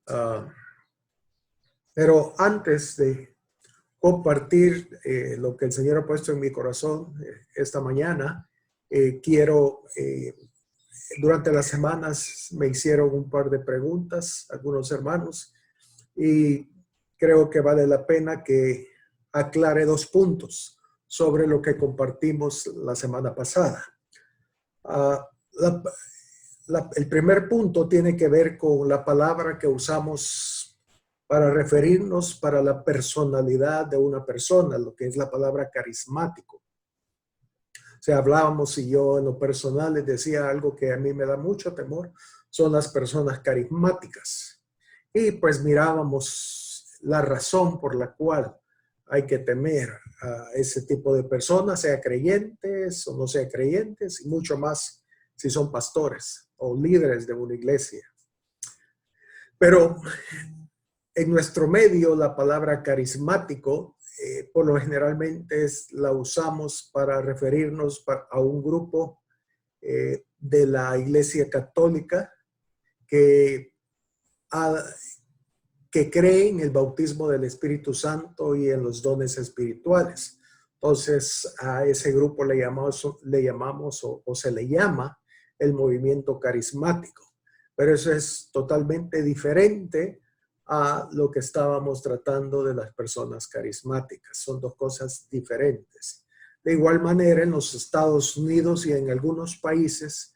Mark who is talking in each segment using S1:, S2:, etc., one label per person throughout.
S1: Ah, pero antes de compartir lo que el Señor ha puesto en mi corazón esta mañana, quiero, durante las semanas me hicieron un par de preguntas algunos hermanos y creo que vale la pena que aclare dos puntos sobre lo que compartimos la semana pasada. El primer punto tiene que ver con la palabra que usamos para referirnos para la personalidad de una persona, lo que es la palabra carismático. O sea, hablábamos y yo en lo personal les decía algo que a mí me da mucho temor, son las personas carismáticas. Y pues mirábamos la razón por la cual hay que temer a ese tipo de personas, sea creyentes o no sea creyentes, y mucho más si son pastores o líderes de una iglesia. Pero en nuestro medio la palabra carismático por lo generalmente la usamos para referirnos a un grupo de la Iglesia Católica que cree en el bautismo del Espíritu Santo y en los dones espirituales. Entonces a ese grupo le llamamos o se le llama el movimiento carismático. Pero eso es totalmente diferente a lo que estábamos tratando de las personas carismáticas. Son dos cosas diferentes. De igual manera, en los Estados Unidos y en algunos países,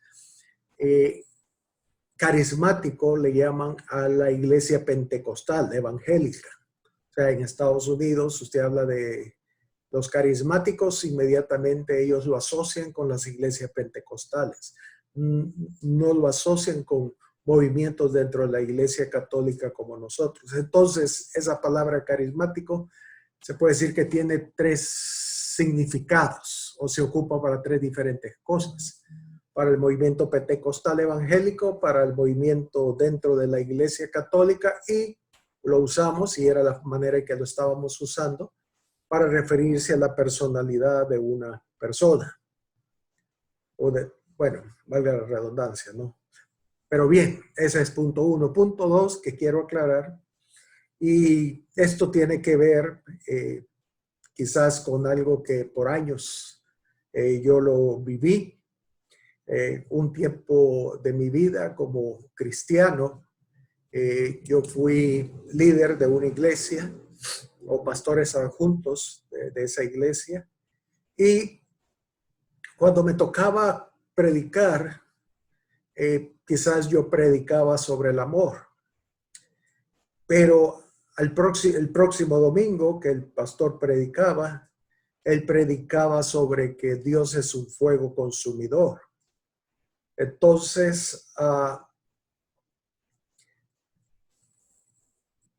S1: carismático le llaman a la iglesia pentecostal, evangélica. O sea, en Estados Unidos usted habla de los carismáticos, inmediatamente ellos lo asocian con las iglesias pentecostales. No lo asocian con movimientos dentro de la iglesia católica como nosotros. Entonces, esa palabra carismático se puede decir que tiene tres significados o se ocupa para tres diferentes cosas. Para el movimiento pentecostal evangélico, para el movimiento dentro de la iglesia católica, y lo usamos, y era la manera en que lo estábamos usando, para referirse a la personalidad de una persona. Bueno, valga la redundancia, ¿no? Pero bien, ese es punto uno. Punto dos que quiero aclarar, y esto tiene que ver quizás con algo que por años yo lo viví. Un tiempo de mi vida como cristiano, yo fui líder de una iglesia o pastores adjuntos de esa iglesia, y cuando me tocaba predicar, quizás yo predicaba sobre el amor, pero el próximo domingo que el pastor predicaba, él predicaba sobre que Dios es un fuego consumidor. Entonces,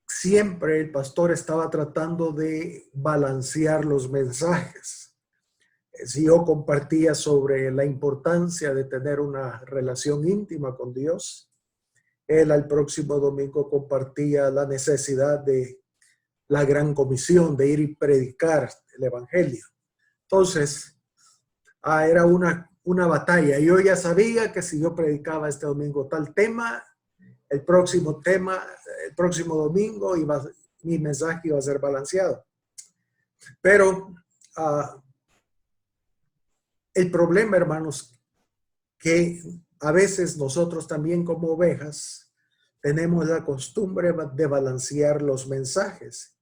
S1: siempre el pastor estaba tratando de balancear los mensajes. Si yo compartía sobre la importancia de tener una relación íntima con Dios, él al próximo domingo compartía la necesidad de la gran comisión de ir y predicar el evangelio. Entonces, era una batalla. Yo ya sabía que si yo predicaba este domingo tal tema, el próximo domingo mi mensaje iba a ser balanceado. Pero el problema, hermanos, que a veces nosotros también como ovejas tenemos la costumbre de balancear los mensajes.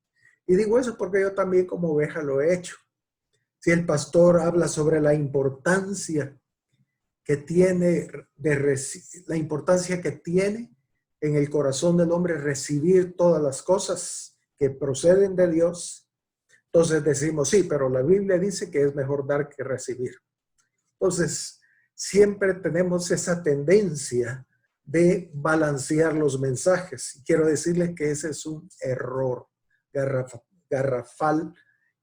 S1: Y digo eso porque yo también como oveja lo he hecho. Si el pastor habla sobre la importancia que tiene en el corazón del hombre recibir todas las cosas que proceden de Dios, entonces decimos, sí, pero la Biblia dice que es mejor dar que recibir. Entonces, siempre tenemos esa tendencia de balancear los mensajes. Y quiero decirles que ese es un error garrafal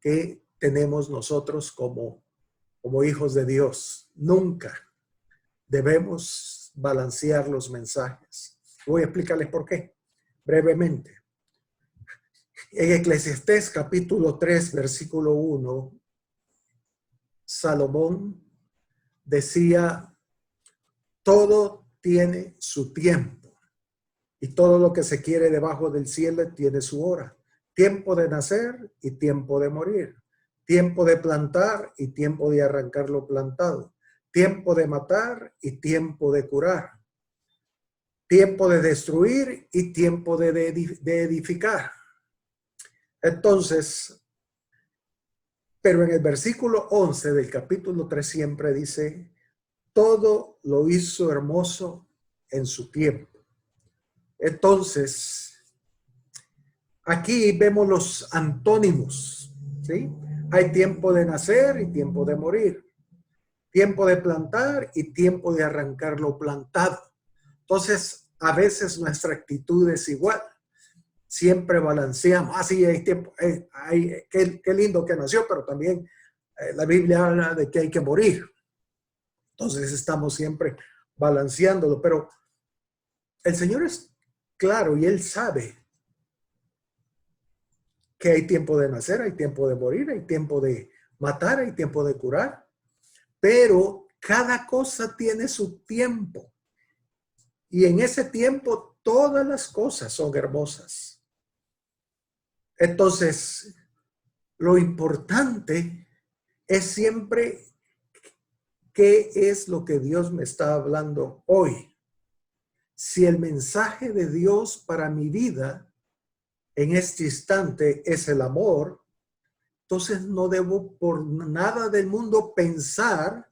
S1: que tenemos nosotros como hijos de Dios. Nunca debemos balancear los mensajes. Voy a explicarles por qué, brevemente. En Eclesiastés capítulo 3, versículo 1, Salomón decía, todo tiene su tiempo Y todo lo que se quiere debajo del cielo tiene su hora. Tiempo de nacer y tiempo de morir. Tiempo de plantar y tiempo de arrancar lo plantado. Tiempo de matar y tiempo de curar. Tiempo de destruir y tiempo de edificar. Entonces, pero en el versículo 11 del capítulo 3 siempre dice, todo lo hizo hermoso en su tiempo. Entonces, aquí vemos los antónimos, ¿sí? Hay tiempo de nacer y tiempo de morir. Tiempo de plantar y tiempo de arrancar lo plantado. Entonces, a veces nuestra actitud es igual. Siempre balanceamos. Sí, hay tiempo, qué lindo que nació, pero también la Biblia habla de que hay que morir. Entonces, estamos siempre balanceándolo. Pero el Señor es claro y Él sabe que hay tiempo de nacer, hay tiempo de morir, hay tiempo de matar, hay tiempo de curar. Pero cada cosa tiene su tiempo. Y en ese tiempo todas las cosas son hermosas. Entonces, lo importante es siempre qué es lo que Dios me está hablando hoy. Si el mensaje de Dios para mi vida en este instante es el amor, entonces no debo por nada del mundo pensar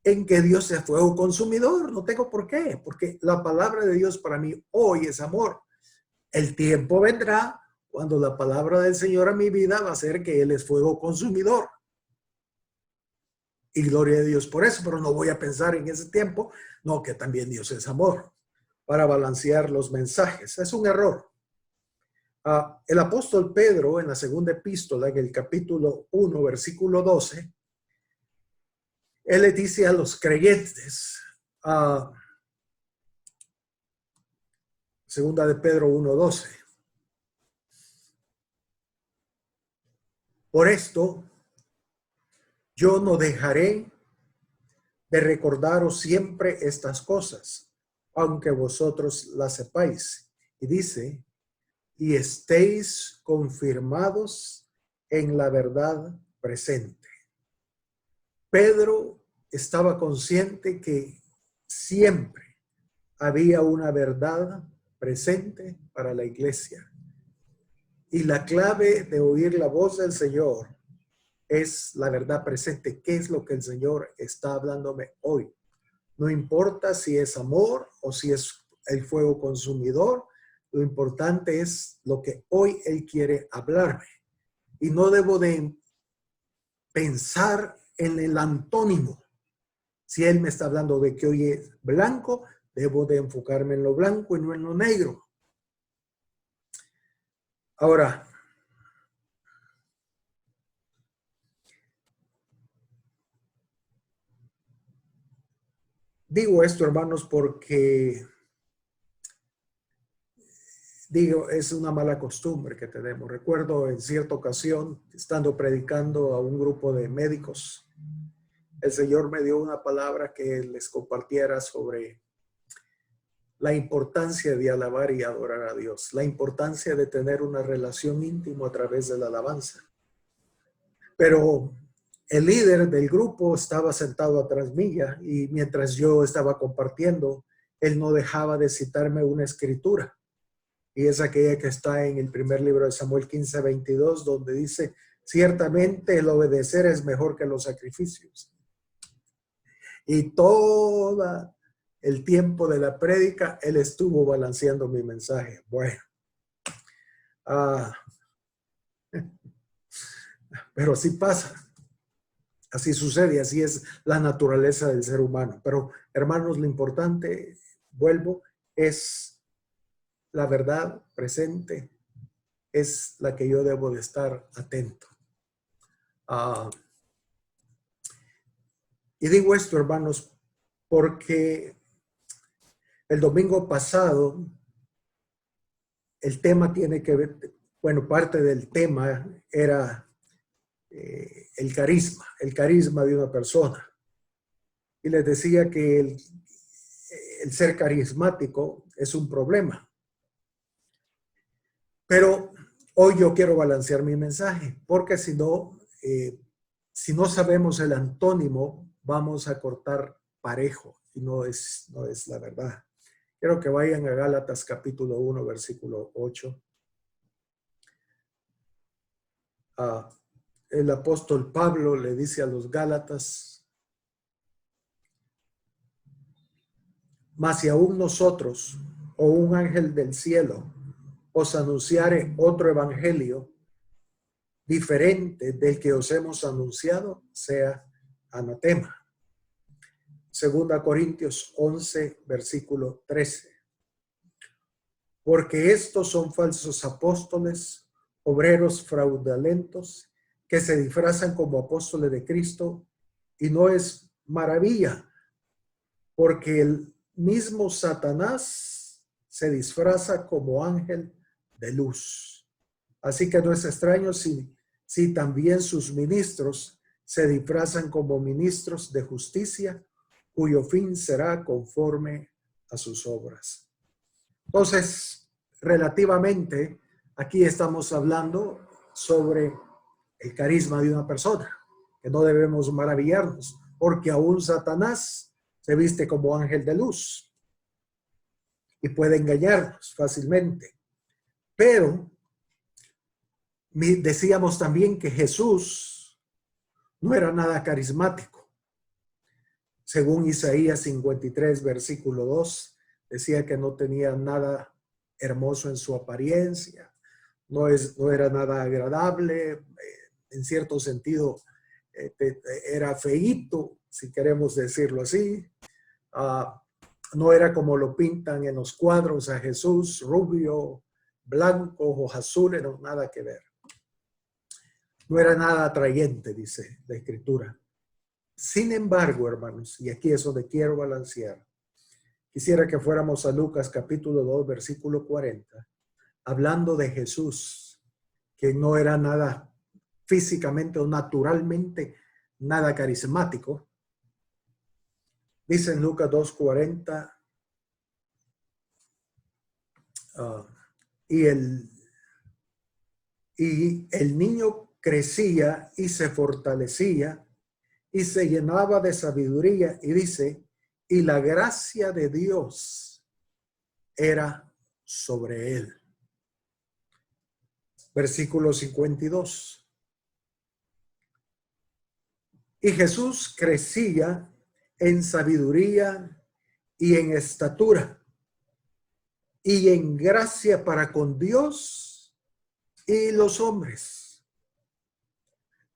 S1: en que Dios es fuego consumidor. No tengo por qué, porque la palabra de Dios para mí hoy es amor. El tiempo vendrá cuando la palabra del Señor a mi vida va a ser que Él es fuego consumidor. Y gloria a Dios por eso, pero no voy a pensar en ese tiempo, no, que también Dios es amor, para balancear los mensajes. Es un error. El apóstol Pedro en la segunda epístola, en el capítulo 1, versículo 12, él le dice a los creyentes, segunda de Pedro 1:12, por esto yo no dejaré de recordaros siempre estas cosas, aunque vosotros las sepáis. Y dice, y estéis confirmados en la verdad presente. Pedro estaba consciente que siempre había una verdad presente para la iglesia. Y la clave de oír la voz del Señor es la verdad presente. ¿Qué es lo que el Señor está hablándome hoy? No importa si es amor o si es el fuego consumidor, lo importante es lo que hoy Él quiere hablarme. Y no debo de pensar en el antónimo. Si Él me está hablando de que hoy es blanco, debo de enfocarme en lo blanco y no en lo negro. Ahora, digo esto, hermanos, porque es una mala costumbre que tenemos. Recuerdo en cierta ocasión, estando predicando a un grupo de médicos, el Señor me dio una palabra que les compartiera sobre la importancia de alabar y adorar a Dios, la importancia de tener una relación íntima a través de la alabanza. Pero el líder del grupo estaba sentado atrás mía y mientras yo estaba compartiendo, él no dejaba de citarme una escritura. Y es aquella que está en el primer libro de Samuel 15:22, donde dice, ciertamente el obedecer es mejor que los sacrificios. Y todo el tiempo de la prédica, él estuvo balanceando mi mensaje. Bueno, pero así pasa. Así sucede, así es la naturaleza del ser humano. Pero, hermanos, lo importante, vuelvo, es la verdad presente, es la que yo debo de estar atento. Y digo esto, hermanos, porque el domingo pasado el tema tiene que ver, bueno, parte del tema era el carisma de una persona. Y les decía que el ser carismático es un problema. Pero hoy yo quiero balancear mi mensaje, porque si no sabemos el antónimo, vamos a cortar parejo y no es la verdad. Quiero que vayan a Gálatas capítulo 1, versículo 8. El apóstol Pablo le dice a los Gálatas: mas si aún nosotros o un ángel del cielo os anunciare otro evangelio diferente del que os hemos anunciado, sea anatema. Segunda Corintios 11, versículo 13. Porque estos son falsos apóstoles, obreros fraudulentos, que se disfrazan como apóstoles de Cristo, y no es maravilla, porque el mismo Satanás se disfraza como ángel de luz. Así que no es extraño si también sus ministros se disfrazan como ministros de justicia, cuyo fin será conforme a sus obras. Entonces, relativamente, aquí estamos hablando sobre el carisma de una persona, que no debemos maravillarnos, porque aún Satanás se viste como ángel de luz y puede engañarnos fácilmente. Pero decíamos también que Jesús no era nada carismático. Según Isaías 53, versículo 2, decía que no tenía nada hermoso en su apariencia, no era nada agradable, en cierto sentido era feíto, si queremos decirlo así. No era como lo pintan en los cuadros a Jesús, rubio, blanco, ojos azules, no, nada que ver. No era nada atrayente, dice la Escritura. Sin embargo, hermanos, y aquí es donde quiero balancear, quisiera que fuéramos a Lucas capítulo 2, versículo 40, hablando de Jesús, que no era nada físicamente o naturalmente nada carismático. Dice en Lucas 2:40, y el niño crecía y se fortalecía y se llenaba de sabiduría, y dice, y la gracia de Dios era sobre él. Versículo 52. Y Jesús crecía en sabiduría y en estatura y en gracia para con Dios y los hombres.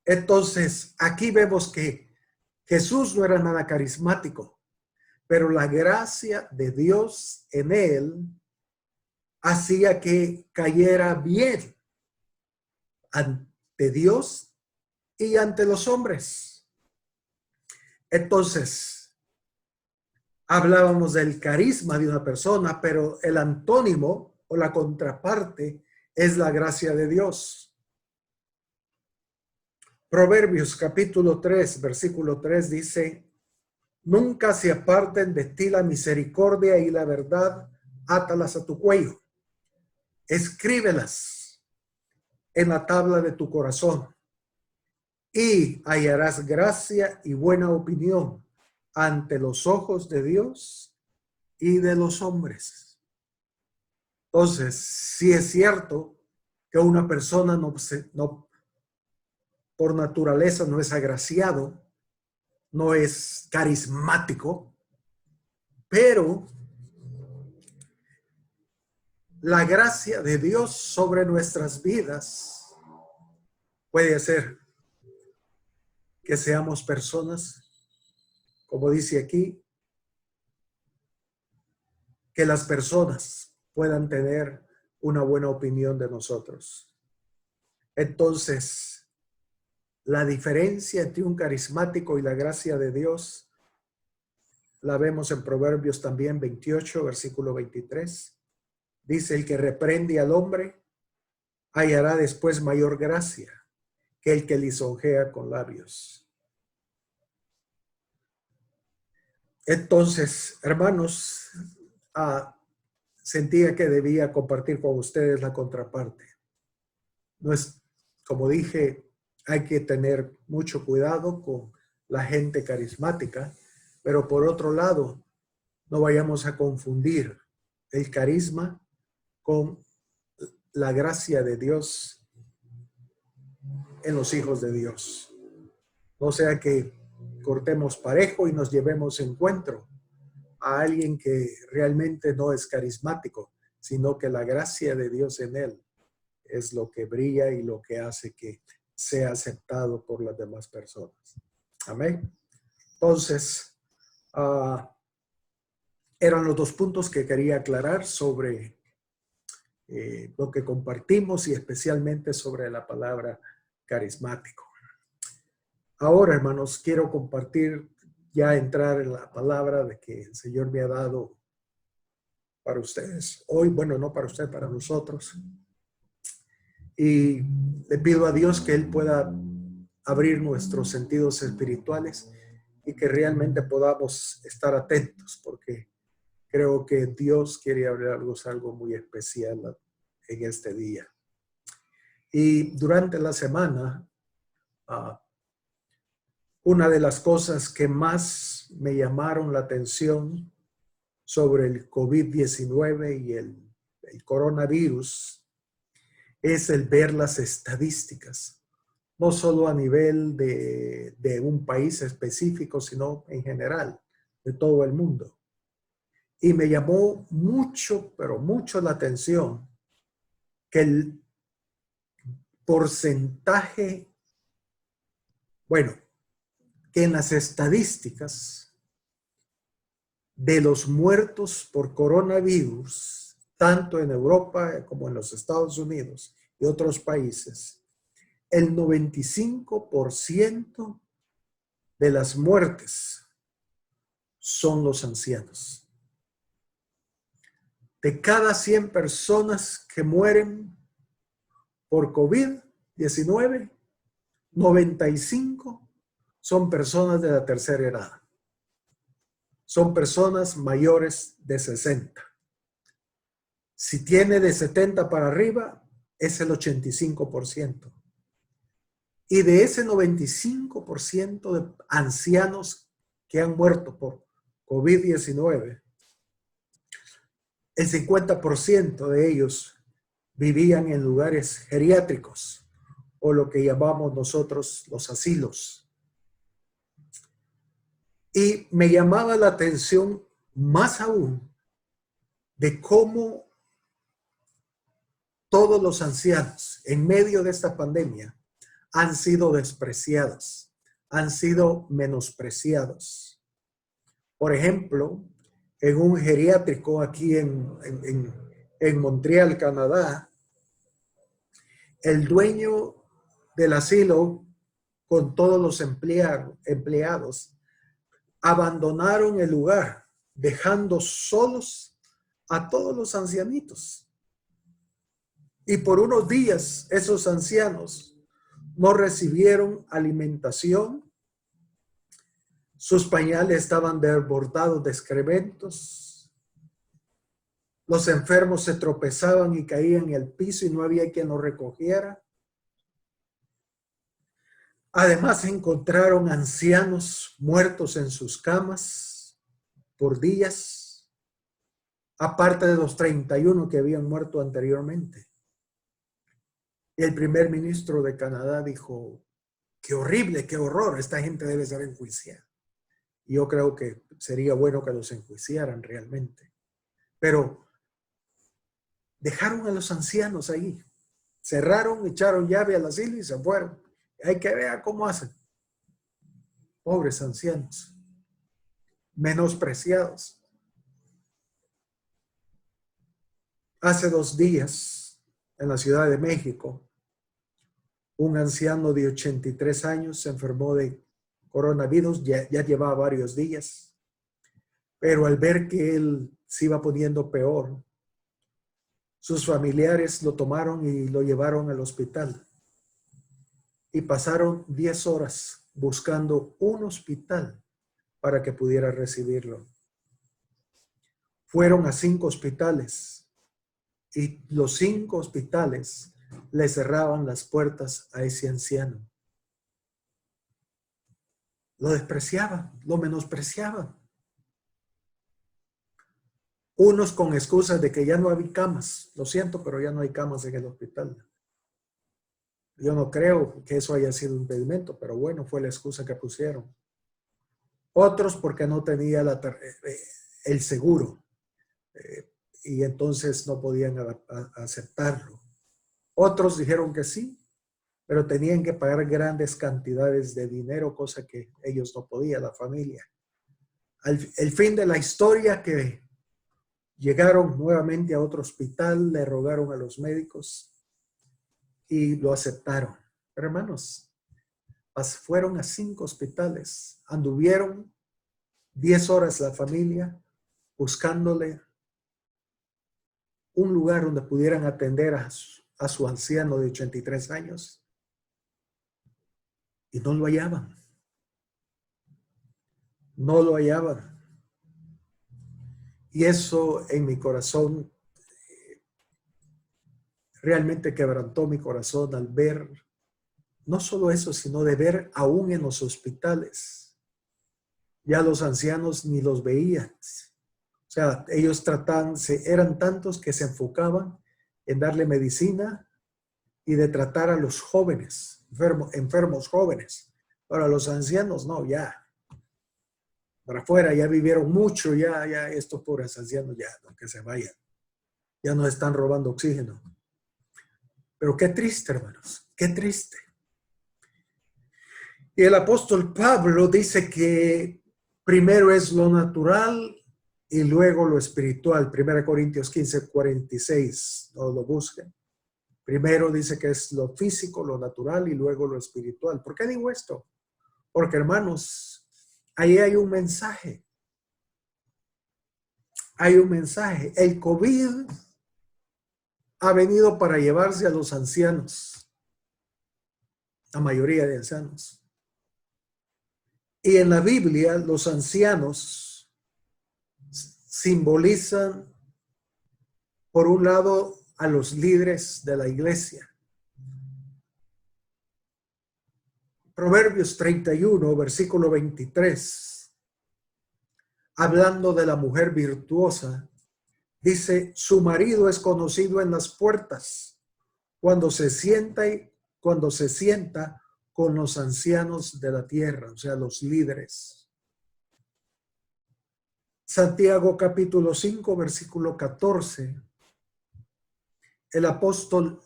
S1: Entonces, aquí vemos que Jesús no era nada carismático, pero la gracia de Dios en él hacía que cayera bien ante Dios y ante los hombres. Entonces, hablábamos del carisma de una persona, pero el antónimo o la contraparte es la gracia de Dios. Proverbios capítulo 3, versículo 3 dice, nunca se aparten de ti la misericordia y la verdad, átalas a tu cuello. Escríbelas en la tabla de tu corazón y hallarás gracia y buena opinión ante los ojos de Dios y de los hombres. Entonces, si es cierto que una persona no por naturaleza no es agraciado, no es carismático, pero la gracia de Dios sobre nuestras vidas puede hacer que seamos personas, como dice aquí, que las personas puedan tener una buena opinión de nosotros. Entonces, la diferencia entre un carismático y la gracia de Dios la vemos en Proverbios también 28, versículo 23. Dice, el que reprende al hombre hallará después mayor gracia que el que lisonjea con labios. Entonces, hermanos, sentía que debía compartir con ustedes la contraparte. No es, como dije, hay que tener mucho cuidado con la gente carismática, pero por otro lado, no vayamos a confundir el carisma con la gracia de Dios en los hijos de Dios. No sea que cortemos parejo y nos llevemos encuentro a alguien que realmente no es carismático, sino que la gracia de Dios en él es lo que brilla y lo que hace que sea aceptado por las demás personas. Amén. Entonces, eran los dos puntos que quería aclarar sobre lo que compartimos y especialmente sobre la palabra carismático. Ahora, hermanos, quiero compartir, ya entrar en la palabra de que el Señor me ha dado para ustedes. Hoy, bueno, no para usted, para nosotros. Y le pido a Dios que Él pueda abrir nuestros sentidos espirituales y que realmente podamos estar atentos, porque creo que Dios quiere hablarnos algo muy especial en este día. Y durante la semana, una de las cosas que más me llamaron la atención sobre el COVID-19 y el coronavirus es el ver las estadísticas, no solo a nivel de un país específico, sino en general, de todo el mundo. Y me llamó mucho, pero mucho la atención que el porcentaje, bueno, que en las estadísticas de los muertos por coronavirus, tanto en Europa como en los Estados Unidos y otros países, el 95% de las muertes son los ancianos. De cada 100 personas que mueren por COVID-19, 95 son personas de la tercera edad. Son personas mayores de 60. Si tiene de 70 para arriba, es el 85%. Y de ese 95% de ancianos que han muerto por COVID-19, el 50% de ellos vivían en lugares geriátricos o lo que llamamos nosotros los asilos. Y me llamaba la atención más aún de cómo todos los ancianos en medio de esta pandemia han sido despreciados, han sido menospreciados. Por ejemplo, en un geriátrico aquí en Montreal, Canadá, el dueño del asilo con todos los empleados abandonaron el lugar, dejando solos a todos los ancianitos. Y por unos días esos ancianos no recibieron alimentación. Sus pañales estaban desbordados de excrementos. Los enfermos se tropezaban y caían en el piso y no había quien los recogiera. Además, encontraron ancianos muertos en sus camas por días, aparte de los 31 que habían muerto anteriormente. Y el primer ministro de Canadá dijo, qué horrible, qué horror, esta gente debe ser enjuiciada. Y yo creo que sería bueno que los enjuiciaran realmente. Pero dejaron a los ancianos ahí, cerraron, echaron llave al asilo y se fueron. Hay que ver cómo hacen. Pobres ancianos, menospreciados. Hace 2 días, en la Ciudad de México, un anciano de 83 años se enfermó de coronavirus, ya llevaba varios días, pero al ver que él se iba poniendo peor, sus familiares lo tomaron y lo llevaron al hospital. Y pasaron 10 horas buscando un hospital para que pudiera recibirlo. Fueron a 5 hospitales y los 5 hospitales le cerraban las puertas a ese anciano. Lo despreciaban, lo menospreciaban. Unos con excusas de que ya no había camas. Lo siento, pero ya no hay camas en el hospital. Yo no creo que eso haya sido un impedimento, pero bueno, fue la excusa que pusieron. Otros porque no tenía el seguro y entonces no podían aceptarlo. Otros dijeron que sí, pero tenían que pagar grandes cantidades de dinero, cosa que ellos no podían, la familia. El fin de la historia, que llegaron nuevamente a otro hospital, le rogaron a los médicos y lo aceptaron. Pero hermanos, fueron a 5 hospitales, anduvieron 10 horas la familia buscándole un lugar donde pudieran atender a su anciano de 83 años y no lo hallaban. No lo hallaban. Y eso en mi corazón realmente quebrantó mi corazón al ver, no solo eso, sino de ver aún en los hospitales. Ya los ancianos ni los veían. O sea, ellos eran tantos que se enfocaban en darle medicina y de tratar a los jóvenes, enfermos jóvenes. Para los ancianos, no, ya. Para afuera, ya vivieron mucho, ya estos pobres ancianos, ya, que se vayan. Ya nos están robando oxígeno. Pero qué triste, hermanos, qué triste. Y el apóstol Pablo dice que primero es lo natural y luego lo espiritual. 1 Corintios 15:46, no lo busquen. Primero dice que es lo físico, lo natural y luego lo espiritual. ¿Por qué digo esto? Porque, hermanos, ahí hay un mensaje. Hay un mensaje. El COVID ha venido para llevarse a los ancianos, la mayoría de ancianos. Y en la Biblia los ancianos simbolizan, por un lado, a los líderes de la iglesia. Proverbios 31, versículo 23, hablando de la mujer virtuosa, dice: su marido es conocido en las puertas cuando se sienta con los ancianos de la tierra, o sea, los líderes. Santiago capítulo 5, versículo 14, el apóstol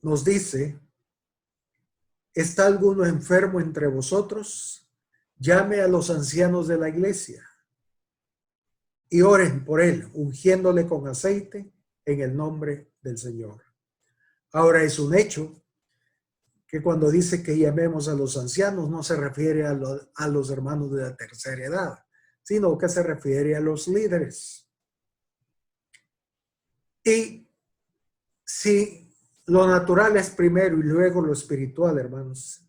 S1: nos dice: ¿está alguno enfermo entre vosotros? Llame a los ancianos de la iglesia y oren por él, ungiéndole con aceite en el nombre del Señor. Ahora, es un hecho que cuando dice que llamemos a los ancianos, no se refiere a los hermanos de la tercera edad, sino que se refiere a los líderes. Y si lo natural es primero y luego lo espiritual, hermanos,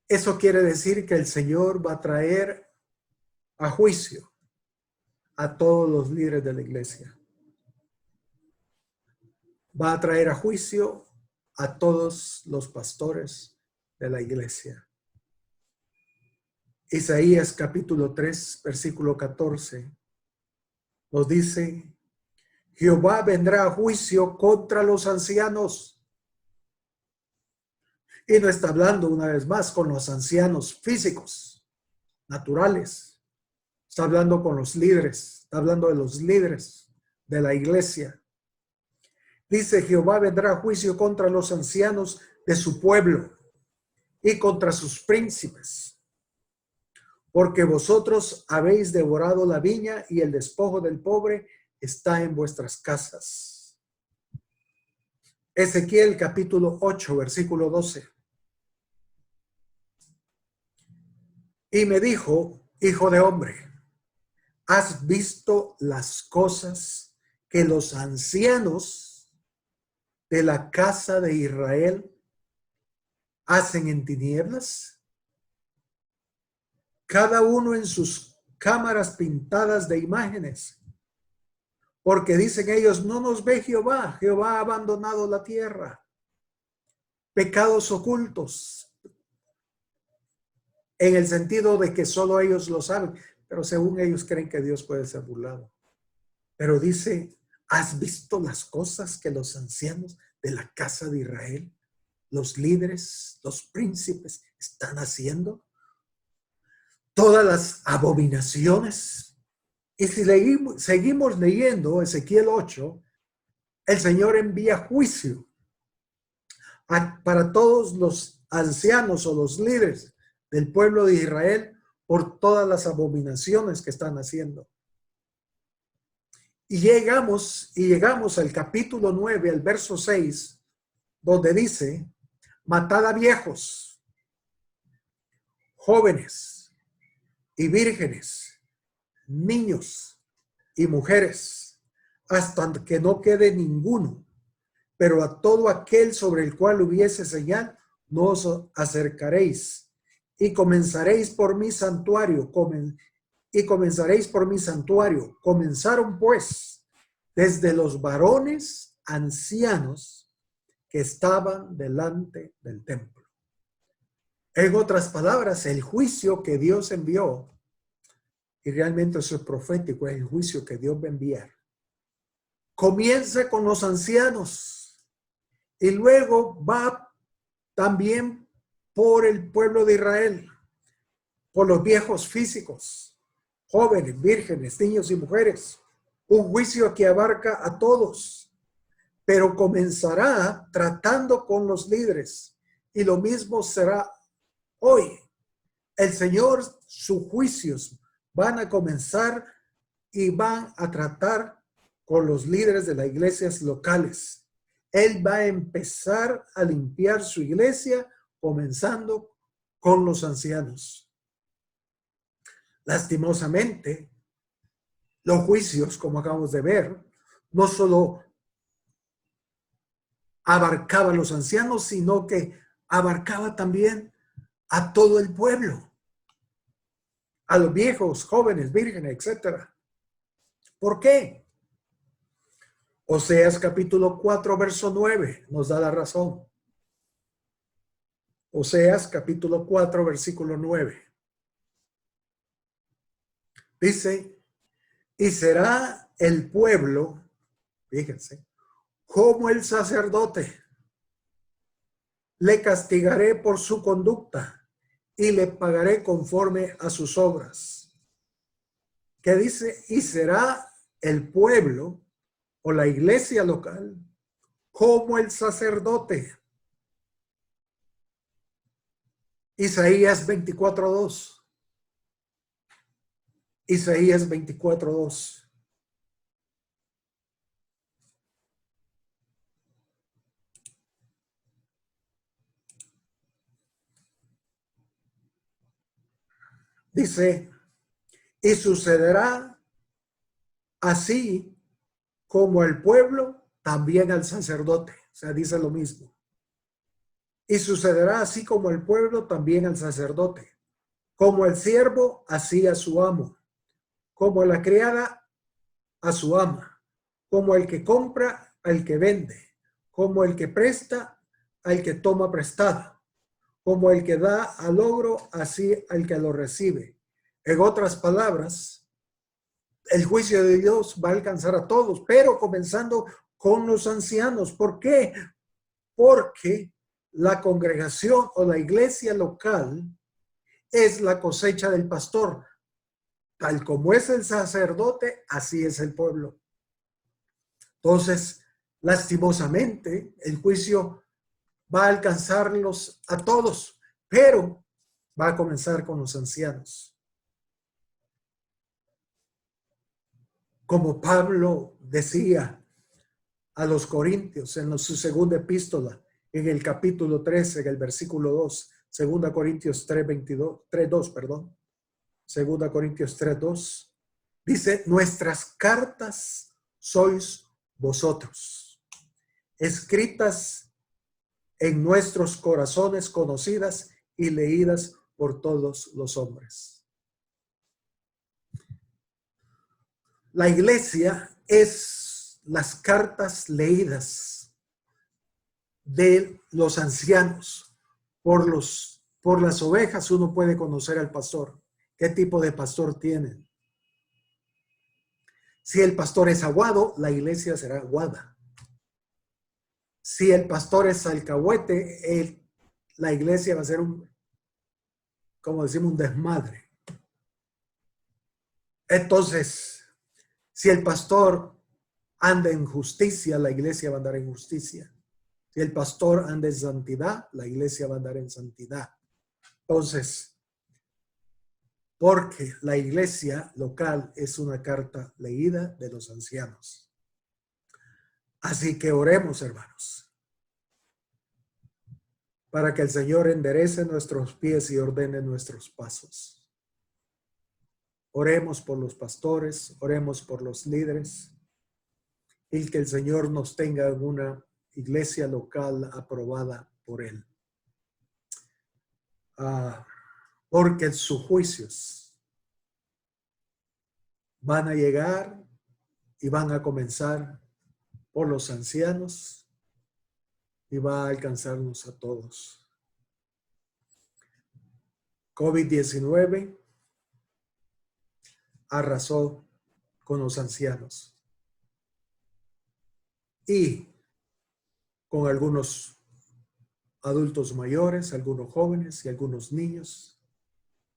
S1: eso quiere decir que el Señor va a traer a juicio a todos los líderes de la iglesia. Va a traer a juicio a todos los pastores de la iglesia. Isaías capítulo 3, versículo 14, nos dice: Jehová vendrá a juicio contra los ancianos. Y no está hablando una vez más con los ancianos físicos, naturales. Está hablando con los líderes, está hablando de los líderes de la iglesia. Dice: Jehová vendrá a juicio contra los ancianos de su pueblo y contra sus príncipes, porque vosotros habéis devorado la viña y el despojo del pobre está en vuestras casas. Ezequiel capítulo 8, versículo 12. Y me dijo: hijo de hombre, ¿has visto las cosas que los ancianos de la casa de Israel hacen en tinieblas? Cada uno en sus cámaras pintadas de imágenes, Porque dicen ellos, no nos ve Jehová, Jehová ha abandonado la tierra. Pecados ocultos, en el sentido de que solo ellos lo saben, pero según ellos creen que Dios puede ser burlado. Pero dice, ¿has visto las cosas que los ancianos de la casa de Israel, los líderes, los príncipes están haciendo? Todas las abominaciones. Y si seguimos leyendo Ezequiel 8, el Señor envía juicio para todos los ancianos o los líderes del pueblo de Israel por todas las abominaciones que están haciendo. Y llegamos al capítulo 9, al verso 6, donde dice, matad a viejos, jóvenes y vírgenes, niños y mujeres, hasta que no quede ninguno. Pero a todo aquel sobre el cual hubiese señal, no os acercaréis. Y comenzaréis por mi santuario. Comenzaron pues desde los varones ancianos que estaban delante del templo. En otras palabras, el juicio que Dios envió, y realmente eso es profético, es el juicio que Dios va a enviar, comienza con los ancianos. Y luego va también por el pueblo de Israel, por los viejos físicos, jóvenes, vírgenes, niños y mujeres. Un juicio que abarca a todos, pero comenzará tratando con los líderes. Y lo mismo será hoy. El Señor, sus juicios van a comenzar y van a tratar con los líderes de las iglesias locales. Él va a empezar a limpiar su iglesia, comenzando con los ancianos. Lastimosamente, los juicios, como acabamos de ver, no solo abarcaban a los ancianos, sino que abarcaba también a todo el pueblo, a los viejos, jóvenes, vírgenes, etc. ¿Por qué? Oseas capítulo 4, verso 9 nos da la razón. Oseas capítulo 4, versículo 9. Dice, y será el pueblo, fíjense, como el sacerdote. Le castigaré por su conducta y le pagaré conforme a sus obras. Que dice, y será el pueblo o la iglesia local como el sacerdote. Isaías 24:2. Isaías 24:2. Dice, y sucederá así como el pueblo, también al sacerdote. O sea, dice lo mismo. Y sucederá así como el pueblo, también al sacerdote. Como el siervo, así a su amo. Como la criada, a su ama. Como el que compra, al que vende. Como el que presta, al que toma prestado. Como el que da al logro, así al que lo recibe. En otras palabras, el juicio de Dios va a alcanzar a todos, pero comenzando con los ancianos. ¿Por qué? Porque la congregación o la iglesia local es la cosecha del pastor. Tal como es el sacerdote, así es el pueblo. Entonces, lastimosamente, el juicio va a alcanzarlos a todos, pero va a comenzar con los ancianos. Como Pablo decía a los Corintios en su segunda epístola, en el capítulo 13, en el versículo 2, 2 Corintios 3:2, perdón. 2 Corintios 3:2, dice, nuestras cartas sois vosotros, escritas en nuestros corazones, conocidas y leídas por todos los hombres. La iglesia es las cartas leídas de los ancianos. Por las ovejas uno puede conocer al pastor. ¿Qué tipo de pastor tienen? Si el pastor es aguado, la iglesia será aguada. Si el pastor es alcahuete, la iglesia va a ser como decimos, un desmadre. Entonces, si el pastor anda en justicia, la iglesia va a andar en justicia. Si el pastor anda en santidad, la iglesia va a andar en santidad. Entonces, porque la iglesia local es una carta leída de los ancianos. Así que oremos, hermanos, para que el Señor enderece nuestros pies y ordene nuestros pasos. Oremos por los pastores, oremos por los líderes, y que el Señor nos tenga en una iglesia local aprobada por Él. Porque sus juicios van a llegar y van a comenzar por los ancianos y va a alcanzarnos a todos. COVID-19 arrasó con los ancianos y con algunos adultos mayores, algunos jóvenes y algunos niños,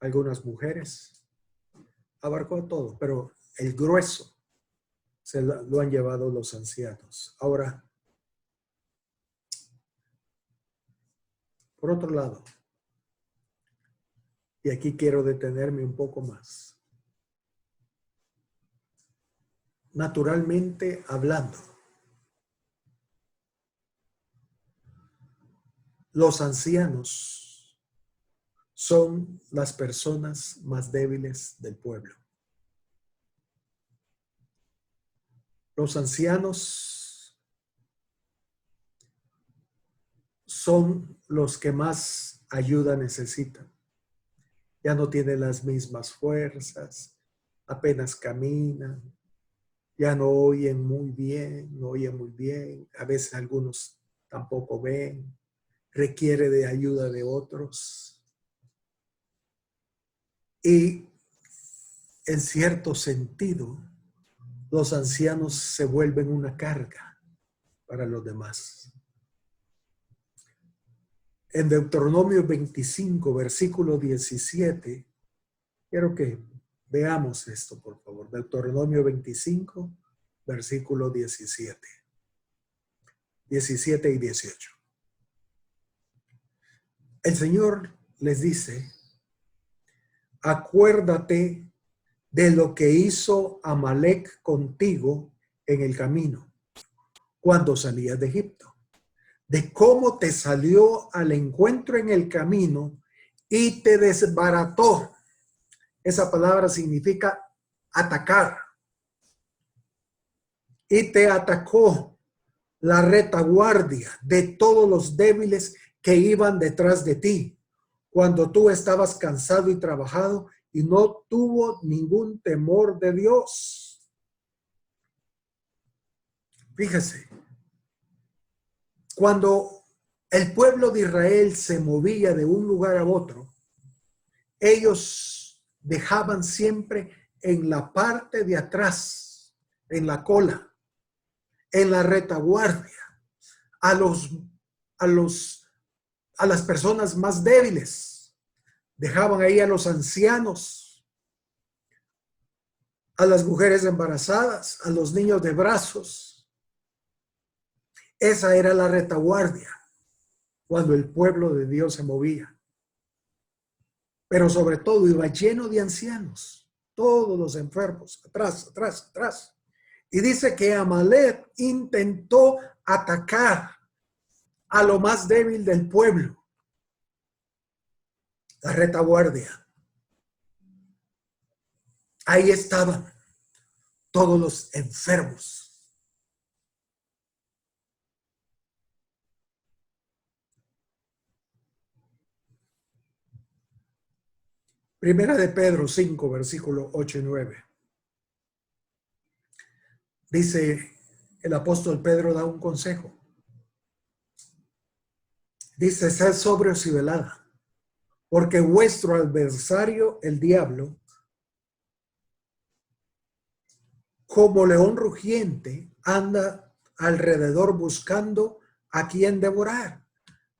S1: algunas mujeres. Abarcó todo, pero el grueso lo han llevado los ancianos. Ahora, por otro lado, y aquí quiero detenerme un poco más. Naturalmente hablando, los ancianos son las personas más débiles del pueblo. Los ancianos son los que más ayuda necesitan. Ya no tienen las mismas fuerzas, apenas caminan, ya no oyen muy bien, a veces algunos tampoco ven, requiere de ayuda de otros. Y en cierto sentido, los ancianos se vuelven una carga para los demás. En Deuteronomio 25, versículo 17, quiero que veamos esto, por favor. Deuteronomio 25, versículo 17. 17 y 18. El Señor les dice, acuérdate de lo que hizo Amalek contigo en el camino, cuando salías de Egipto, de cómo te salió al encuentro en el camino y te desbarató. Esa palabra significa atacar. Y te atacó la retaguardia de todos los débiles que iban detrás de ti, cuando tú estabas cansado y trabajado y no tuvo ningún temor de Dios. Fíjese, cuando el pueblo de Israel se movía de un lugar a otro, ellos dejaban siempre en la parte de atrás, en la cola, en la retaguardia, a las personas más débiles. Dejaban ahí a los ancianos, a las mujeres embarazadas, a los niños de brazos. Esa era la retaguardia cuando el pueblo de Dios se movía. Pero sobre todo iba lleno de ancianos, todos los enfermos, atrás, atrás, atrás. Y dice que Amalek intentó atacar a lo más débil del pueblo, la retaguardia. Ahí estaban todos los enfermos. Primera de Pedro 5, versículo 8 y 9. Dice el apóstol Pedro, da un consejo. Dice, sed sobrios y velad, porque vuestro adversario, el diablo, como león rugiente, anda alrededor buscando a quien devorar,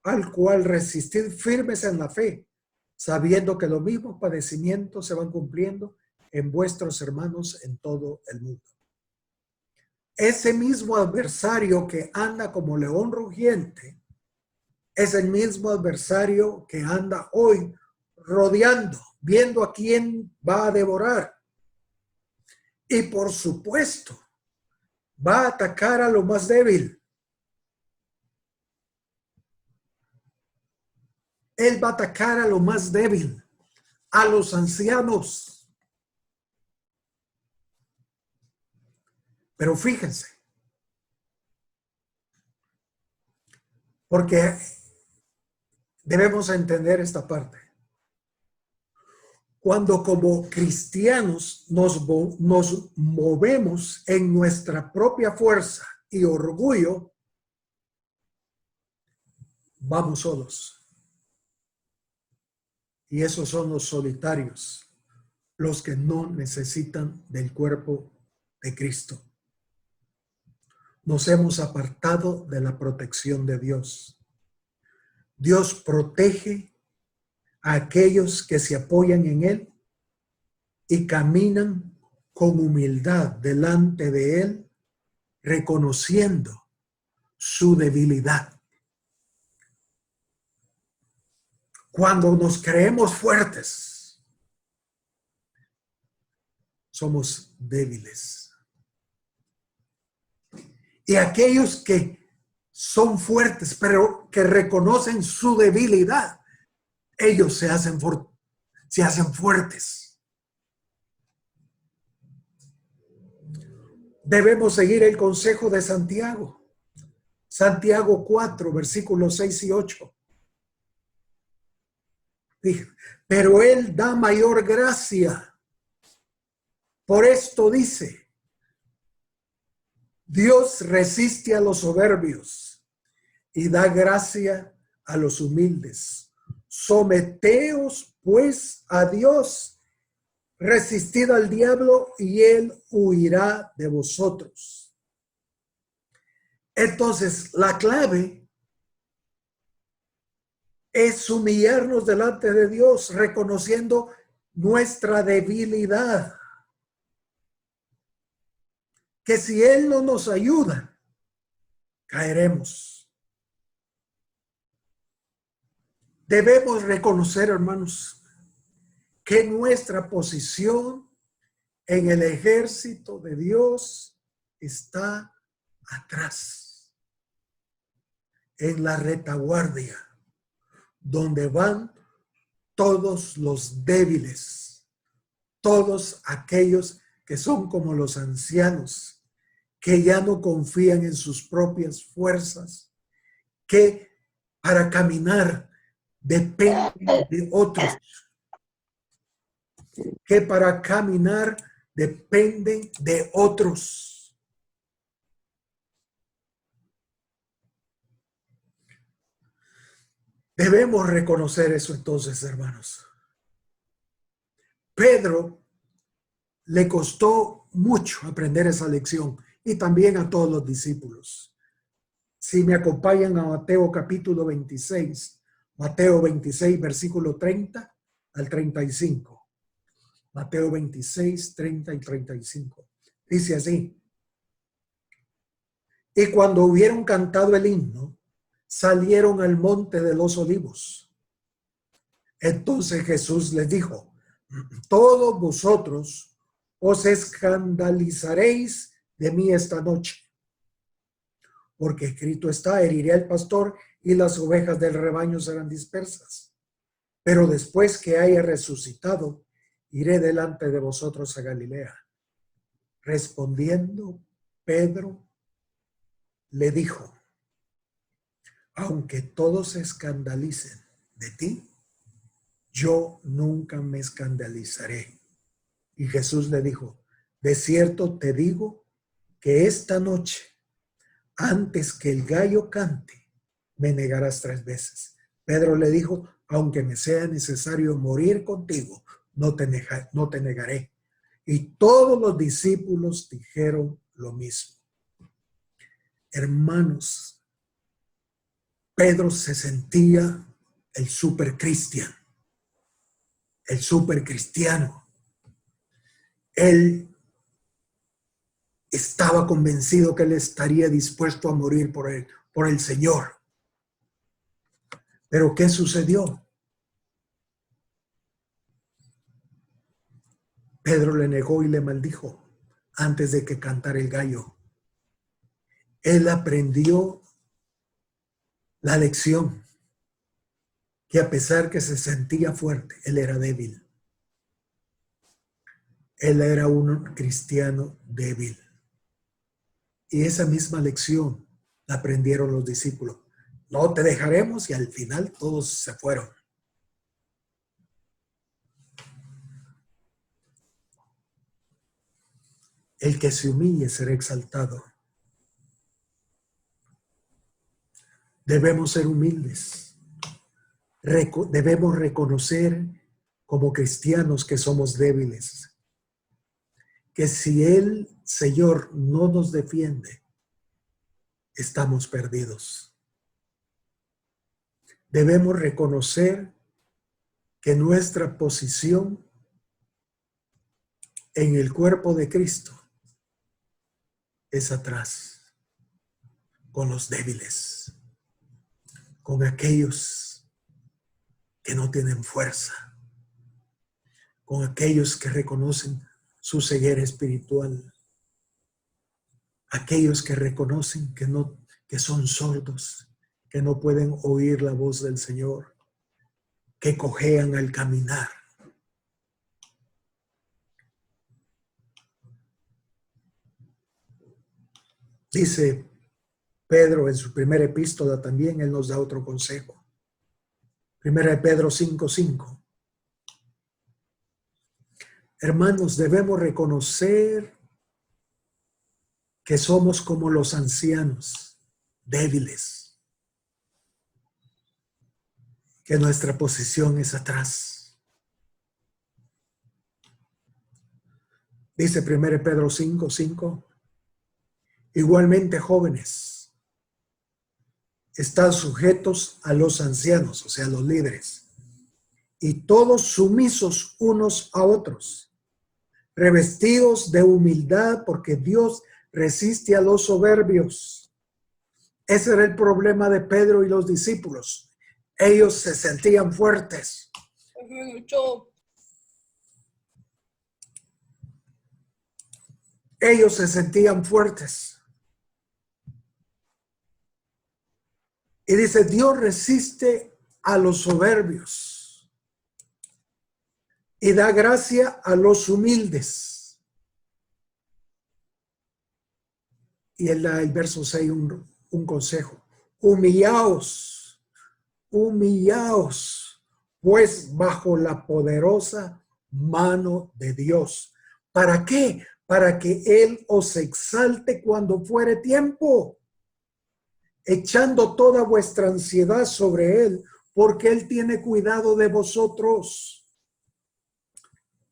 S1: al cual resistid firmes en la fe, sabiendo que los mismos padecimientos se van cumpliendo en vuestros hermanos en todo el mundo. Ese mismo adversario que anda como león rugiente es el mismo adversario que anda hoy rodeando, viendo a quién va a devorar. Y por supuesto, va a atacar a lo más débil. Él va a atacar a lo más débil, a los ancianos. Pero fíjense, porque debemos entender esta parte. Cuando como cristianos nos movemos en nuestra propia fuerza y orgullo, vamos solos. Y esos son los solitarios, los que no necesitan del cuerpo de Cristo. Nos hemos apartado de la protección de Dios. Dios protege a aquellos que se apoyan en Él y caminan con humildad delante de Él, reconociendo su debilidad. Cuando nos creemos fuertes, somos débiles. Y aquellos que son fuertes, pero que reconocen su debilidad, ellos se hacen fuertes. Debemos seguir el consejo de Santiago. Santiago 4, versículos 6 y 8. Dice, pero Él da mayor gracia. Por esto dice, Dios resiste a los soberbios y da gracia a los humildes. Someteos pues a Dios, resistid al diablo y él huirá de vosotros. Entonces, la clave es humillarnos delante de Dios, reconociendo nuestra debilidad. Que si Él no nos ayuda, caeremos. Debemos reconocer, hermanos, que nuestra posición en el ejército de Dios está atrás, en la retaguardia, donde van todos los débiles, todos aquellos que son como los ancianos, que ya no confían en sus propias fuerzas, que para caminar dependen de otros, que para caminar dependen de otros. Debemos reconocer eso entonces, hermanos. Pedro le costó mucho aprender esa lección y también a todos los discípulos. Si me acompañan a Mateo capítulo 26, Mateo 26, versículo 30 al 35. Mateo 26, 30 y 35. Dice así. Y cuando hubieron cantado el himno, salieron al monte de los olivos. Entonces Jesús les dijo, todos vosotros os escandalizaréis de mí esta noche, porque escrito está, heriré al pastor y las ovejas del rebaño serán dispersas. Pero después que haya resucitado, iré delante de vosotros a Galilea. Respondiendo, Pedro le dijo, aunque todos se escandalicen de ti, yo nunca me escandalizaré. Y Jesús le dijo, de cierto te digo que esta noche, antes que el gallo cante, me negarás 3 veces. Pedro le dijo, aunque me sea necesario morir contigo, no te negaré. Y todos los discípulos dijeron lo mismo. Hermanos, Pedro se sentía el supercristiano, el supercristiano. Él estaba convencido que él estaría dispuesto a morir por el Señor. Pero ¿qué sucedió? Pedro le negó y le maldijo antes de que cantara el gallo. Él aprendió la lección que a pesar que se sentía fuerte, él era débil. Él era un cristiano débil. Y esa misma lección la aprendieron los discípulos. No te dejaremos, y al final todos se fueron. El que se humille será exaltado. Debemos ser humildes. Debemos reconocer como cristianos que somos débiles. Que si el Señor no nos defiende, estamos perdidos. Debemos reconocer que nuestra posición en el cuerpo de Cristo es atrás, con los débiles, con aquellos que no tienen fuerza, con aquellos que reconocen su ceguera espiritual, aquellos que reconocen que son sordos, que no pueden oír la voz del Señor, que cojean al caminar. Dice Pedro en su primera epístola también, él nos da otro consejo. Primera de Pedro 5:5. Hermanos, debemos reconocer que somos como los ancianos, débiles, que nuestra posición es atrás. Dice 1 Pedro 5:5. Igualmente, jóvenes, están sujetos a los ancianos, o sea, a los líderes, y todos sumisos unos a otros, revestidos de humildad, porque Dios resiste a los soberbios. Ese era el problema de Pedro y los discípulos. Ellos se sentían fuertes. Ellos se sentían fuertes. Y dice, Dios resiste a los soberbios y da gracia a los humildes. Y él da el verso 6 un consejo. Humillaos, pues bajo la poderosa mano de Dios. ¿Para qué? Para que Él os exalte cuando fuere tiempo, echando toda vuestra ansiedad sobre Él, porque Él tiene cuidado de vosotros.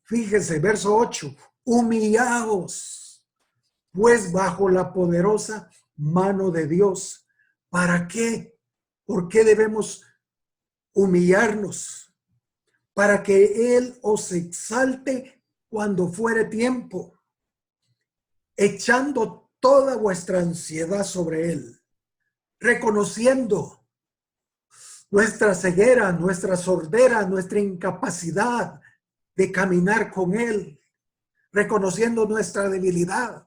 S1: Fíjese, verso 8, humillaos, pues bajo la poderosa mano de Dios. ¿Para qué? ¿Por qué debemos humillarnos? Para que Él os exalte cuando fuere tiempo, echando toda vuestra ansiedad sobre Él, reconociendo nuestra ceguera, nuestra sordera, nuestra incapacidad de caminar con Él, reconociendo nuestra debilidad.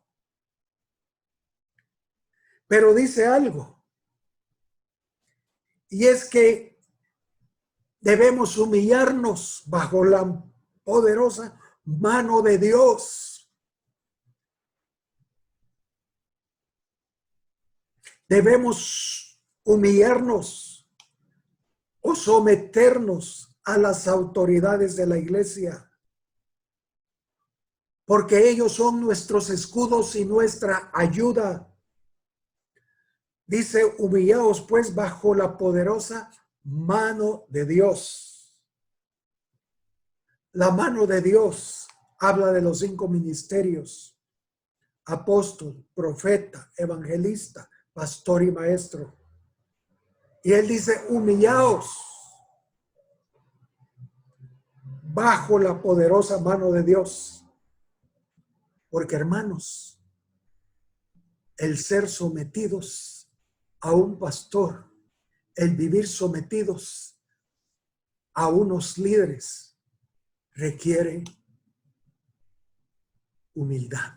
S1: Pero dice algo, y es que debemos humillarnos bajo la poderosa mano de Dios. Debemos humillarnos o someternos a las autoridades de la iglesia. porque ellos son nuestros escudos y nuestra ayuda. Dice, humillaos pues bajo la poderosa mano de Dios. La mano de Dios habla de los 5 ministerios: apóstol, profeta, evangelista, pastor y maestro. Y él dice, humillaos bajo la poderosa mano de Dios. Porque, hermanos, el ser sometidos a un pastor, el vivir sometidos a unos líderes, requiere humildad.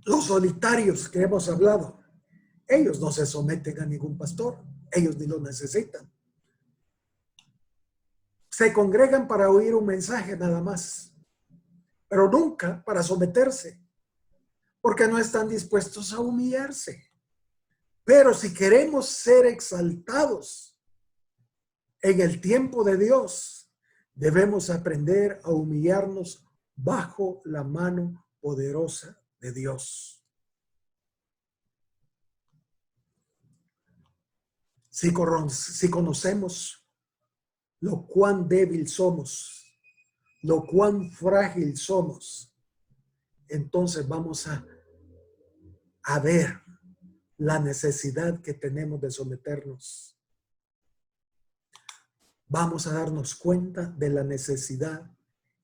S1: Los solitarios que hemos hablado, ellos no se someten a ningún pastor, ellos ni lo necesitan. Se congregan para oír un mensaje nada más, pero nunca para someterse, porque no están dispuestos a humillarse. Pero si queremos ser exaltados en el tiempo de Dios, debemos aprender a humillarnos bajo la mano poderosa de Dios. Si conocemos lo cuán débil somos, lo cuán frágil somos, entonces vamos a ver la necesidad que tenemos de someternos. Vamos a darnos cuenta de la necesidad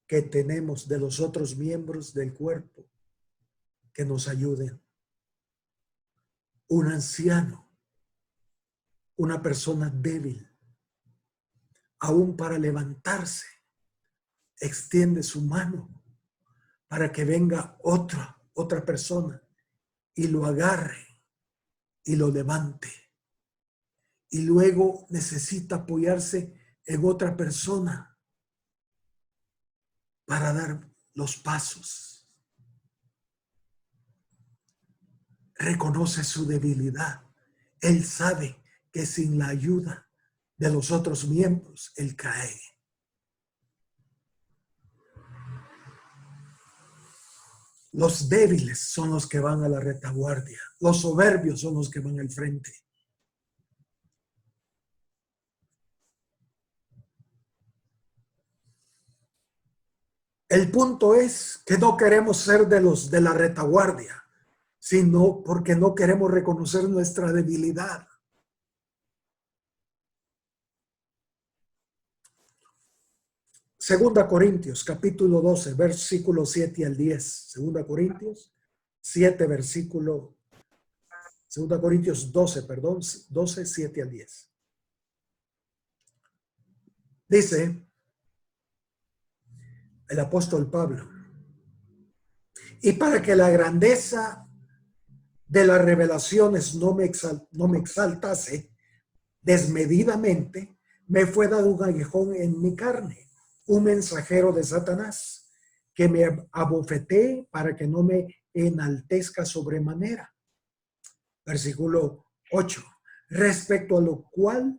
S1: que tenemos de los otros miembros del cuerpo que nos ayuden. Un anciano, una persona débil, aún para levantarse, extiende su mano para que venga otra persona y lo agarre y lo levante. Y luego necesita apoyarse en otra persona para dar los pasos. Reconoce su debilidad. Él sabe que sin la ayuda de los otros miembros, él cae. Los débiles son los que van a la retaguardia. Los soberbios son los que van al frente. El punto es que no queremos ser de los de la retaguardia, sino porque no queremos reconocer nuestra debilidad. Segunda Corintios, capítulo 12, versículo 7 al 10. Segunda Corintios 7, versículo... Segunda Corintios 12, perdón, 12, 7 al 10. Dice el apóstol Pablo, y para que la grandeza de las revelaciones no me exaltase desmedidamente, me fue dado un aguijón en mi carne, un mensajero de Satanás, que me abofeté para que no me enaltezca sobremanera. Versículo 8. Respecto a lo cual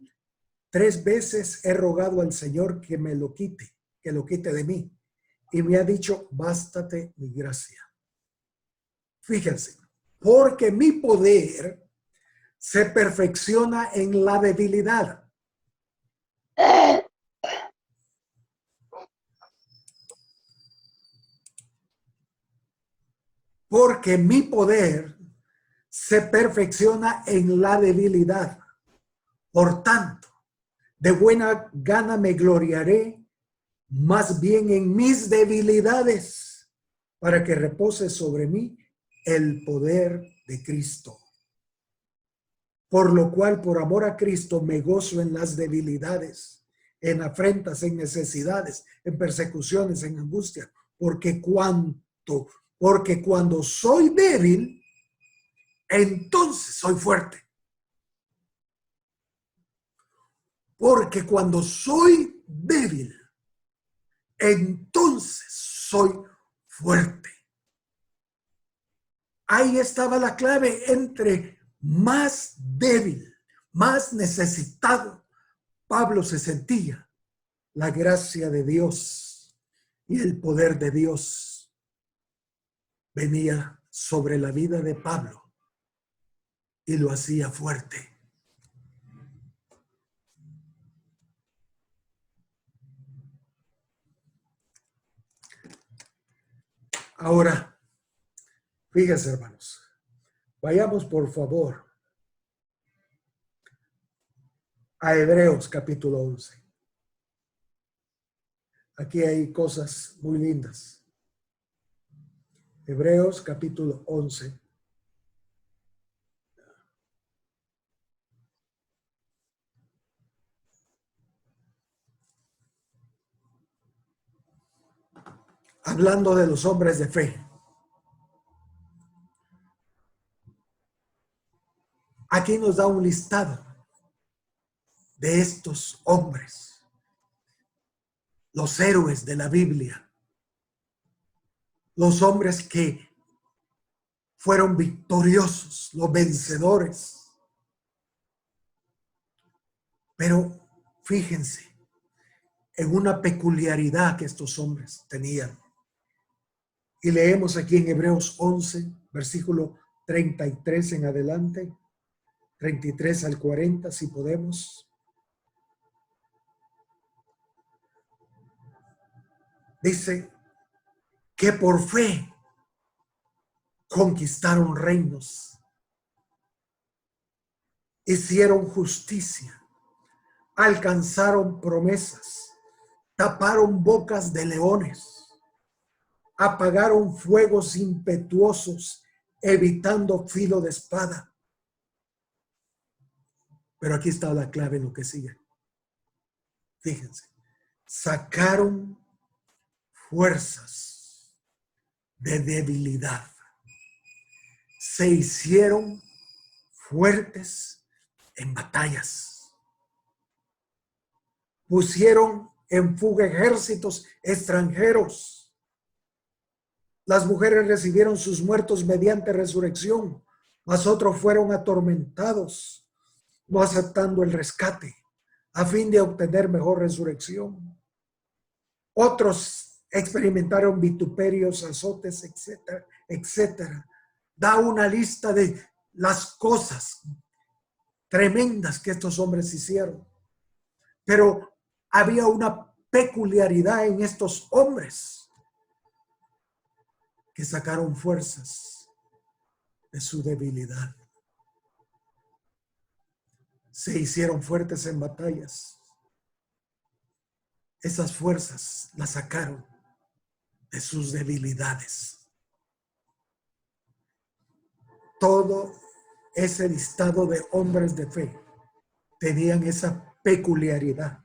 S1: 3 veces he rogado al Señor que me lo quite, que lo quite de mí. Y me ha dicho, bástate mi gracia. Fíjense, porque mi poder se perfecciona en la debilidad. Porque mi poder se perfecciona en la debilidad. Por tanto, de buena gana me gloriaré más bien en mis debilidades, para que repose sobre mí el poder de Cristo. Por lo cual, por amor a Cristo, me gozo en las debilidades, en afrentas, en necesidades, en persecuciones, en angustia, porque cuando soy débil, entonces soy fuerte. Porque cuando soy débil, entonces soy fuerte. Ahí estaba la clave. Entre más débil, más necesitado Pablo se sentía, la gracia de Dios Y el poder de Dios venía sobre la vida de Pablo y lo hacía fuerte. Ahora, fíjense, hermanos, vayamos por favor a Hebreos capítulo 11. Aquí hay cosas muy lindas. Hebreos capítulo 11. Hablando de los hombres de fe. Aquí nos da un listado de estos hombres, los héroes de la Biblia, los hombres que fueron victoriosos, los vencedores. Pero fíjense en una peculiaridad que estos hombres tenían. Y leemos aquí en Hebreos 11, versículo 33 en adelante, 33 al 40, si podemos. Dice que por fe conquistaron reinos, hicieron justicia, alcanzaron promesas, taparon bocas de leones, apagaron fuegos impetuosos, evitando filo de espada. Pero aquí está la clave en lo que sigue. Fíjense, sacaron fuerzas de debilidad, se hicieron fuertes en batallas, pusieron en fuga ejércitos extranjeros. Las mujeres recibieron sus muertos mediante resurrección, mas otros fueron atormentados, no aceptando el rescate, a fin de obtener mejor resurrección. Otros experimentaron vituperios, azotes, etcétera, etcétera. Da una lista de las cosas tremendas que estos hombres hicieron. Pero había una peculiaridad en estos hombres que sacaron fuerzas de su debilidad. Se hicieron fuertes en batallas. Esas fuerzas las sacaron de sus debilidades. Todo ese listado de hombres de fe tenían esa peculiaridad.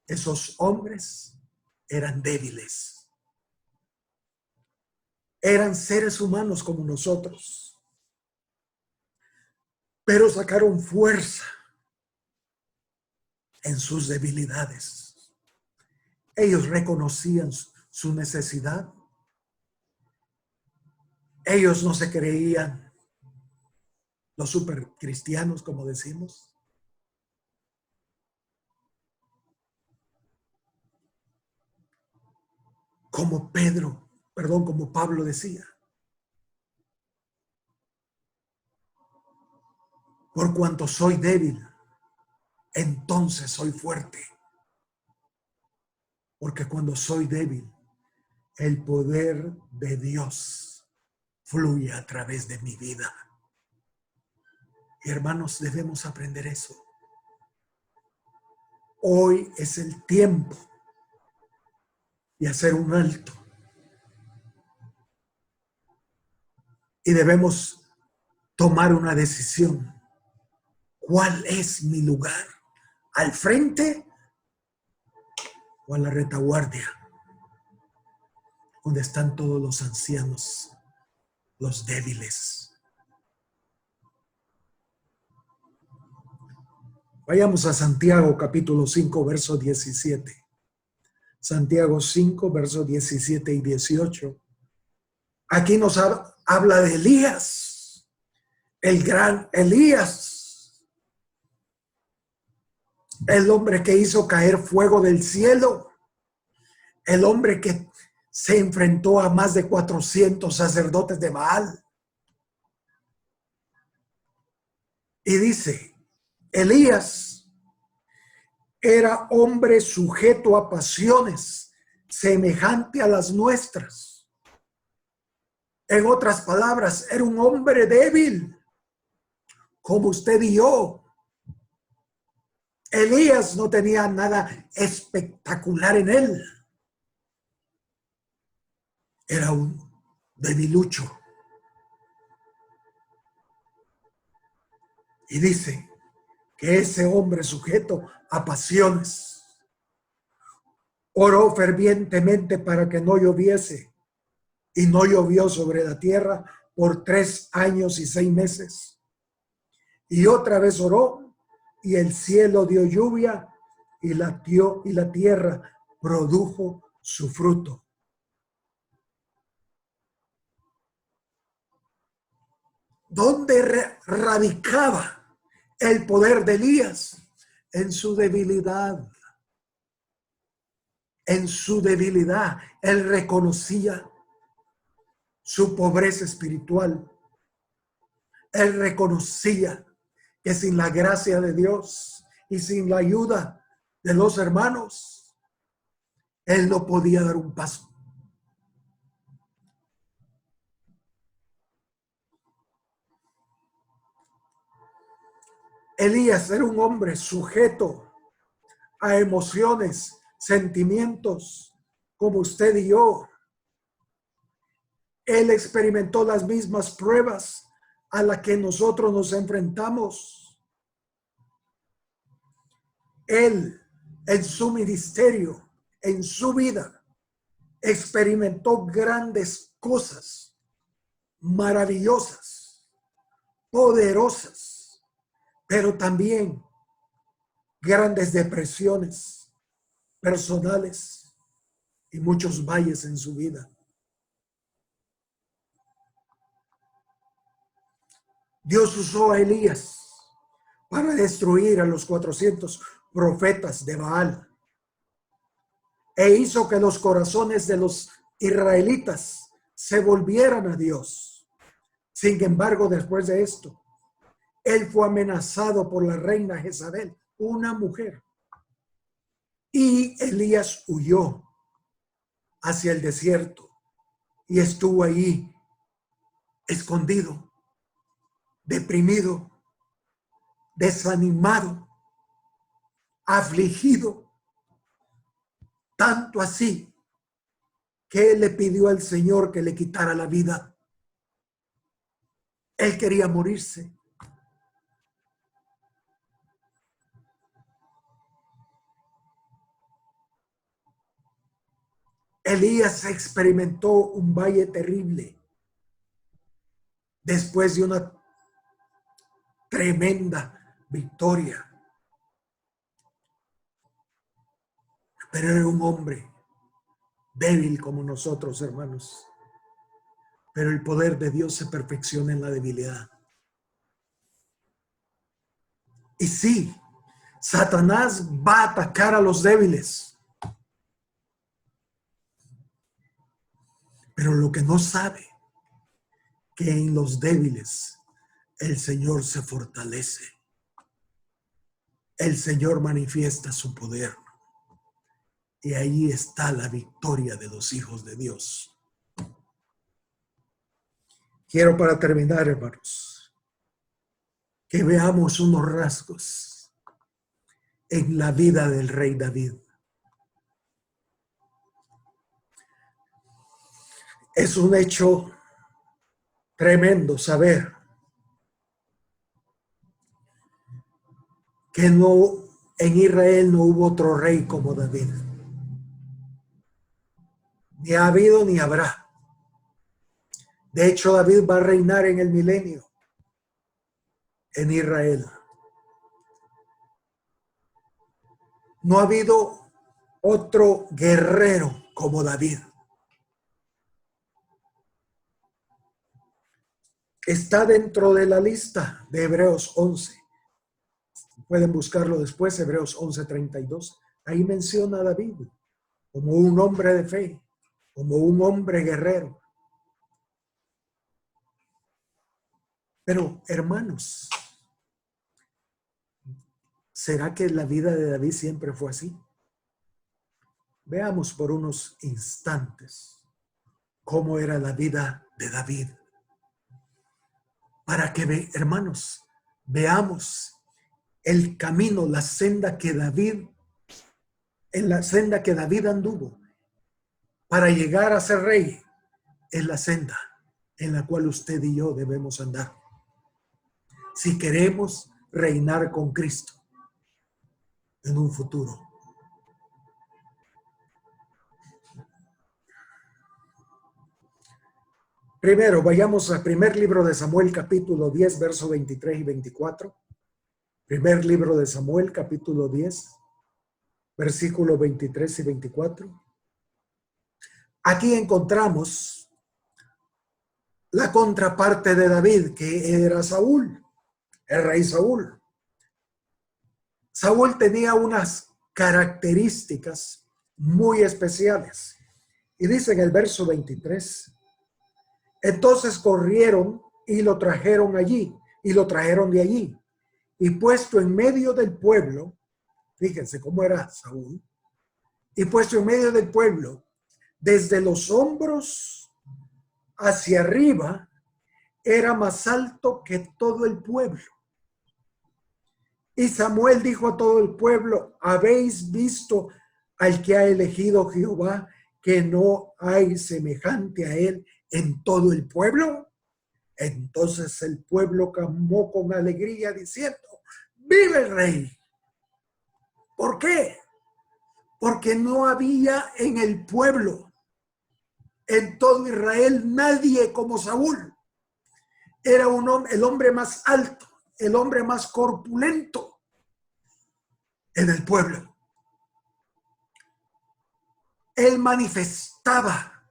S1: Esos hombres eran débiles. Eran seres humanos como nosotros, pero sacaron fuerza en sus debilidades. Ellos reconocían su necesidad. Ellos no se creían los supercristianos, como decimos. Como como Pablo decía. Por cuanto soy débil, entonces soy fuerte. Porque cuando soy débil, el poder de Dios fluye a través de mi vida. Y hermanos, debemos aprender eso. Hoy es el tiempo de hacer un alto. Y debemos tomar una decisión. ¿Cuál es mi lugar? ¿Al frente o a la retaguardia? Donde están todos los ancianos, los débiles. Vayamos a Santiago capítulo 5, verso 17. Santiago 5, verso 17 y 18. Aquí nos habla de Elías, el gran Elías, el hombre que hizo caer fuego del cielo, el hombre que se enfrentó a más de 400 sacerdotes de Baal. Y dice, Elías era hombre sujeto a pasiones semejante a las nuestras. En otras palabras, era un hombre débil, como usted y yo. Elías no tenía nada espectacular en él. Era un debilucho. Y dice que ese hombre sujeto a pasiones oró fervientemente para que no lloviese, y no llovió sobre la tierra por 3 años y 6 meses. Y otra vez oró, y el cielo dio lluvia, y la tierra produjo su fruto. ¿Dónde radicaba el poder de Elías? En su debilidad. En su debilidad, él reconocía su pobreza espiritual. Él reconocía que sin la gracia de Dios y sin la ayuda de los hermanos, él no podía dar un paso. Elías era un hombre sujeto a emociones, sentimientos, como usted y yo. Él experimentó las mismas pruebas a las que nosotros nos enfrentamos. Él, en su ministerio, en su vida, experimentó grandes cosas, maravillosas, poderosas, pero también grandes depresiones personales y muchos valles en su vida. Dios usó a Elías para destruir a los 400 profetas de Baal e hizo que los corazones de los israelitas se volvieran a Dios. Sin embargo, después de esto, él fue amenazado por la reina Jezabel, una mujer, y Elías huyó hacia el desierto y estuvo ahí escondido, deprimido, desanimado, afligido, tanto así que él le pidió al Señor que le quitara la vida. Él quería morirse. Elías experimentó un valle terrible después de una tremenda victoria. Pero era un hombre débil como nosotros, hermanos. Pero el poder de Dios se perfecciona en la debilidad. Y sí, Satanás va a atacar a los débiles. Pero lo que no sabe, que en los débiles el Señor se fortalece. El Señor manifiesta su poder. Y ahí está la victoria de los hijos de Dios. Quiero, para terminar, hermanos, que veamos unos rasgos en la vida del rey David. Es un hecho tremendo saber que en Israel no hubo otro rey como David. Ni ha habido ni habrá. De hecho, David va a reinar en el milenio en Israel. No ha habido otro guerrero como David. Está dentro de la lista de Hebreos 11. Pueden buscarlo después, Hebreos 11:32. Ahí menciona a David como un hombre de fe, como un hombre guerrero. Pero, hermanos, ¿será que la vida de David siempre fue así? Veamos por unos instantes cómo era la vida de David. Para que, hermanos, veamos el camino, la senda que David, en la senda que David anduvo para llegar a ser rey, es la senda en la cual usted y yo debemos andar. Si queremos reinar con Cristo en un futuro. Primero, vayamos al primer libro de Samuel, capítulo 10, verso 23 y 24. Primer libro de Samuel, capítulo 10, versículos 23 y 24. Aquí encontramos la contraparte de David, que era Saúl, el rey Saúl. Saúl tenía unas características muy especiales. Y dice en el verso 23, entonces corrieron y lo trajeron allí, y lo trajeron de allí. Y puesto en medio del pueblo, fíjense cómo era Saúl, y puesto en medio del pueblo, desde los hombros hacia arriba, era más alto que todo el pueblo. Y Samuel dijo a todo el pueblo, ¿habéis visto al que ha elegido Jehová, que no hay semejante a él en todo el pueblo? Entonces el pueblo clamó con alegría diciendo, ¡vive el rey! ¿Por qué? Porque no había en el pueblo, en todo Israel, nadie como Saúl. Era el hombre más alto, el hombre más corpulento en el pueblo. Él manifestaba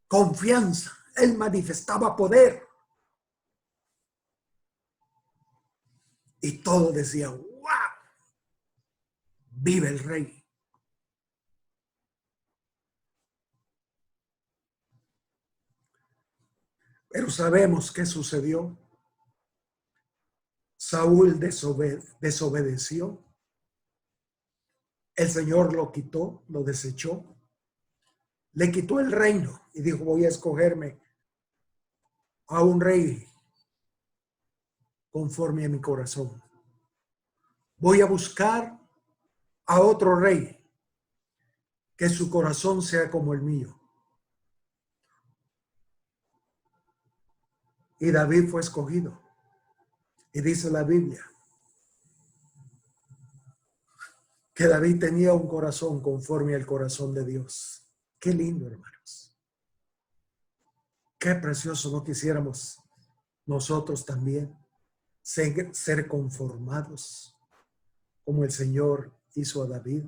S1: confianza, él manifestaba poder. Y todo decía, ¡wow! ¡Vive el rey! Pero sabemos qué sucedió. Saúl desobedeció. El Señor lo quitó, lo desechó. Le quitó el reino y dijo, voy a escogerme a un rey conforme a mi corazón. Voy a buscar a otro rey que su corazón sea como el mío. Y David fue escogido. Y dice la Biblia que David tenía un corazón conforme al corazón de Dios. Qué lindo, hermanos. Qué precioso. No quisiéramos nosotros también ser conformados como el Señor hizo a David.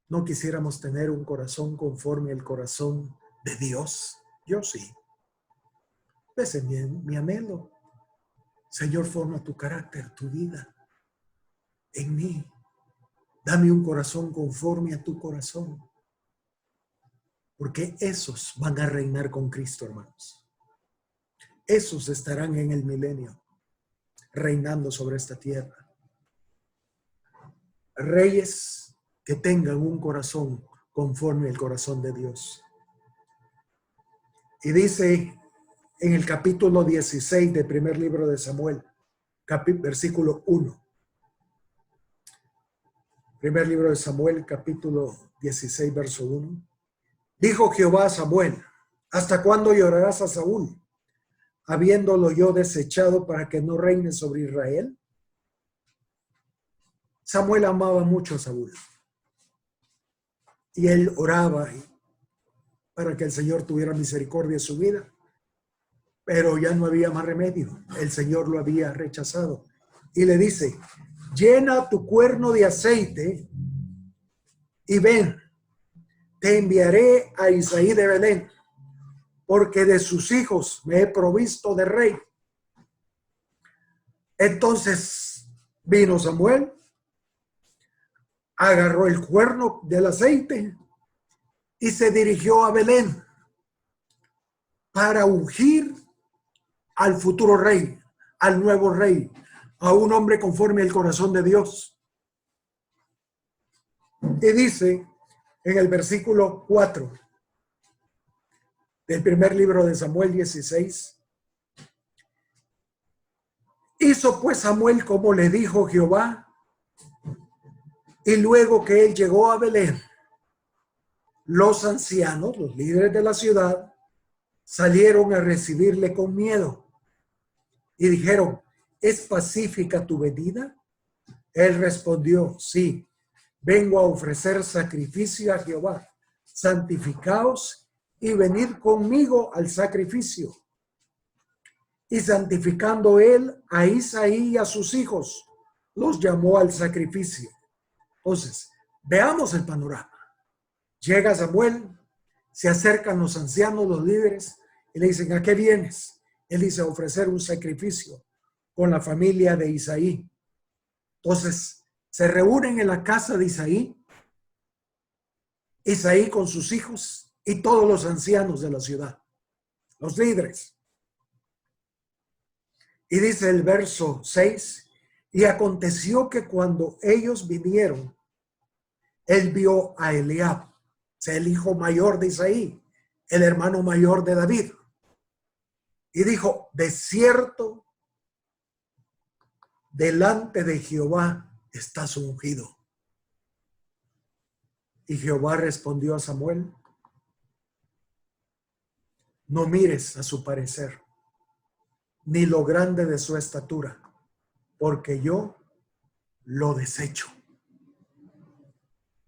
S1: No quisiéramos tener un corazón conforme al corazón de Dios. Yo sí. Ese es mi anhelo. Señor, forma tu carácter, tu vida en mí. Dame un corazón conforme a tu corazón. Porque esos van a reinar con Cristo, hermanos. Esos estarán en el milenio, reinando sobre esta tierra. Reyes que tengan un corazón conforme al corazón de Dios. Y dice en el capítulo 16 del primer libro de Samuel, versículo 1. Primer libro de Samuel, capítulo 16, verso 1. Dijo Jehová a Samuel, ¿hasta cuándo llorarás a Saúl, habiéndolo yo desechado para que no reine sobre Israel? Samuel amaba mucho a Saúl. Y él oraba para que el Señor tuviera misericordia de su vida. Pero ya no había más remedio. El Señor lo había rechazado. Y le dice, llena tu cuerno de aceite y ven, te enviaré a Isaí de Belén, porque de sus hijos me he provisto de rey. Entonces vino Samuel agarró el cuerno del aceite y se dirigió a Belén para ungir al futuro rey, al nuevo rey, a un hombre conforme al corazón de Dios. Y dice en el versículo 4 del primer libro de Samuel 16, hizo pues Samuel como le dijo Jehová, y luego que él llegó a Belén, los ancianos, los líderes de la ciudad, salieron a recibirle con miedo y dijeron, ¿es pacífica tu venida? Él respondió, sí, vengo a ofrecer sacrificio a Jehová, santificaos y venid conmigo al sacrificio. Y santificando él a Isaí y a sus hijos, los llamó al sacrificio. Entonces, veamos el panorama. Llega Samuel, se acercan los ancianos, los líderes, y le dicen, ¿a qué vienes? Él dice, a ofrecer un sacrificio con la familia de Isaí. Entonces, se reúnen en la casa de Isaí, Isaí con sus hijos y todos los ancianos de la ciudad, los líderes. Y dice el verso 6, y aconteció que cuando ellos vinieron, él vio a Eliab, el hijo mayor de Isaí, el hermano mayor de David. Y dijo, de cierto, delante de Jehová estás ungido. Y Jehová respondió a Samuel, no mires a su parecer, ni lo grande de su estatura, porque yo lo desecho.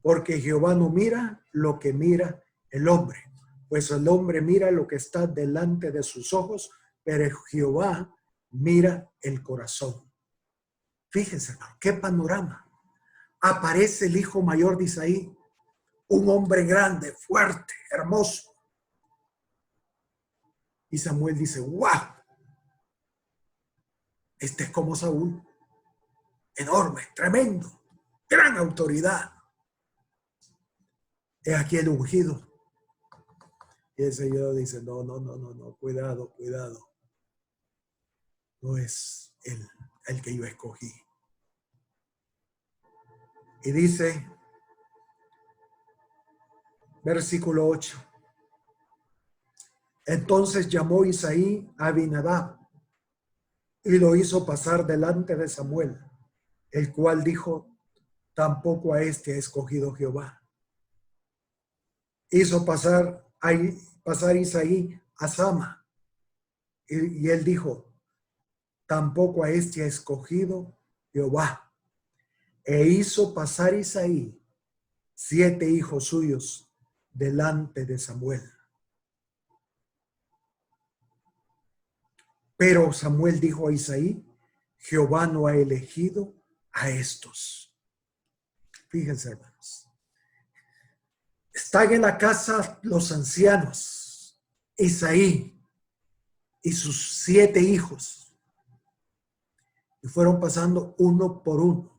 S1: Porque Jehová no mira lo que mira el hombre, pues el hombre mira lo que está delante de sus ojos, pero Jehová mira el corazón. Fíjense, hermano, qué panorama. Aparece el hijo mayor de Isaí, un hombre grande, fuerte, hermoso. Y Samuel dice, ¡wow! Este es como Saúl, enorme, tremendo, gran autoridad. Es aquí el ungido. Y el Señor dice, no, cuidado. No es él el que yo escogí. Y dice, versículo 8, entonces llamó Isaí a Abinadab y lo hizo pasar delante de Samuel, el cual dijo, tampoco a este ha escogido Jehová. Hizo pasar Isaí a Sama, y él dijo, tampoco a este ha escogido Jehová. E hizo pasar Isaí 7 hijos suyos delante de Samuel. Pero Samuel dijo a Isaí, Jehová no ha elegido a estos. Fíjense, hermanos. Están en la casa los ancianos, Isaí y sus 7 hijos. Y fueron pasando uno por uno.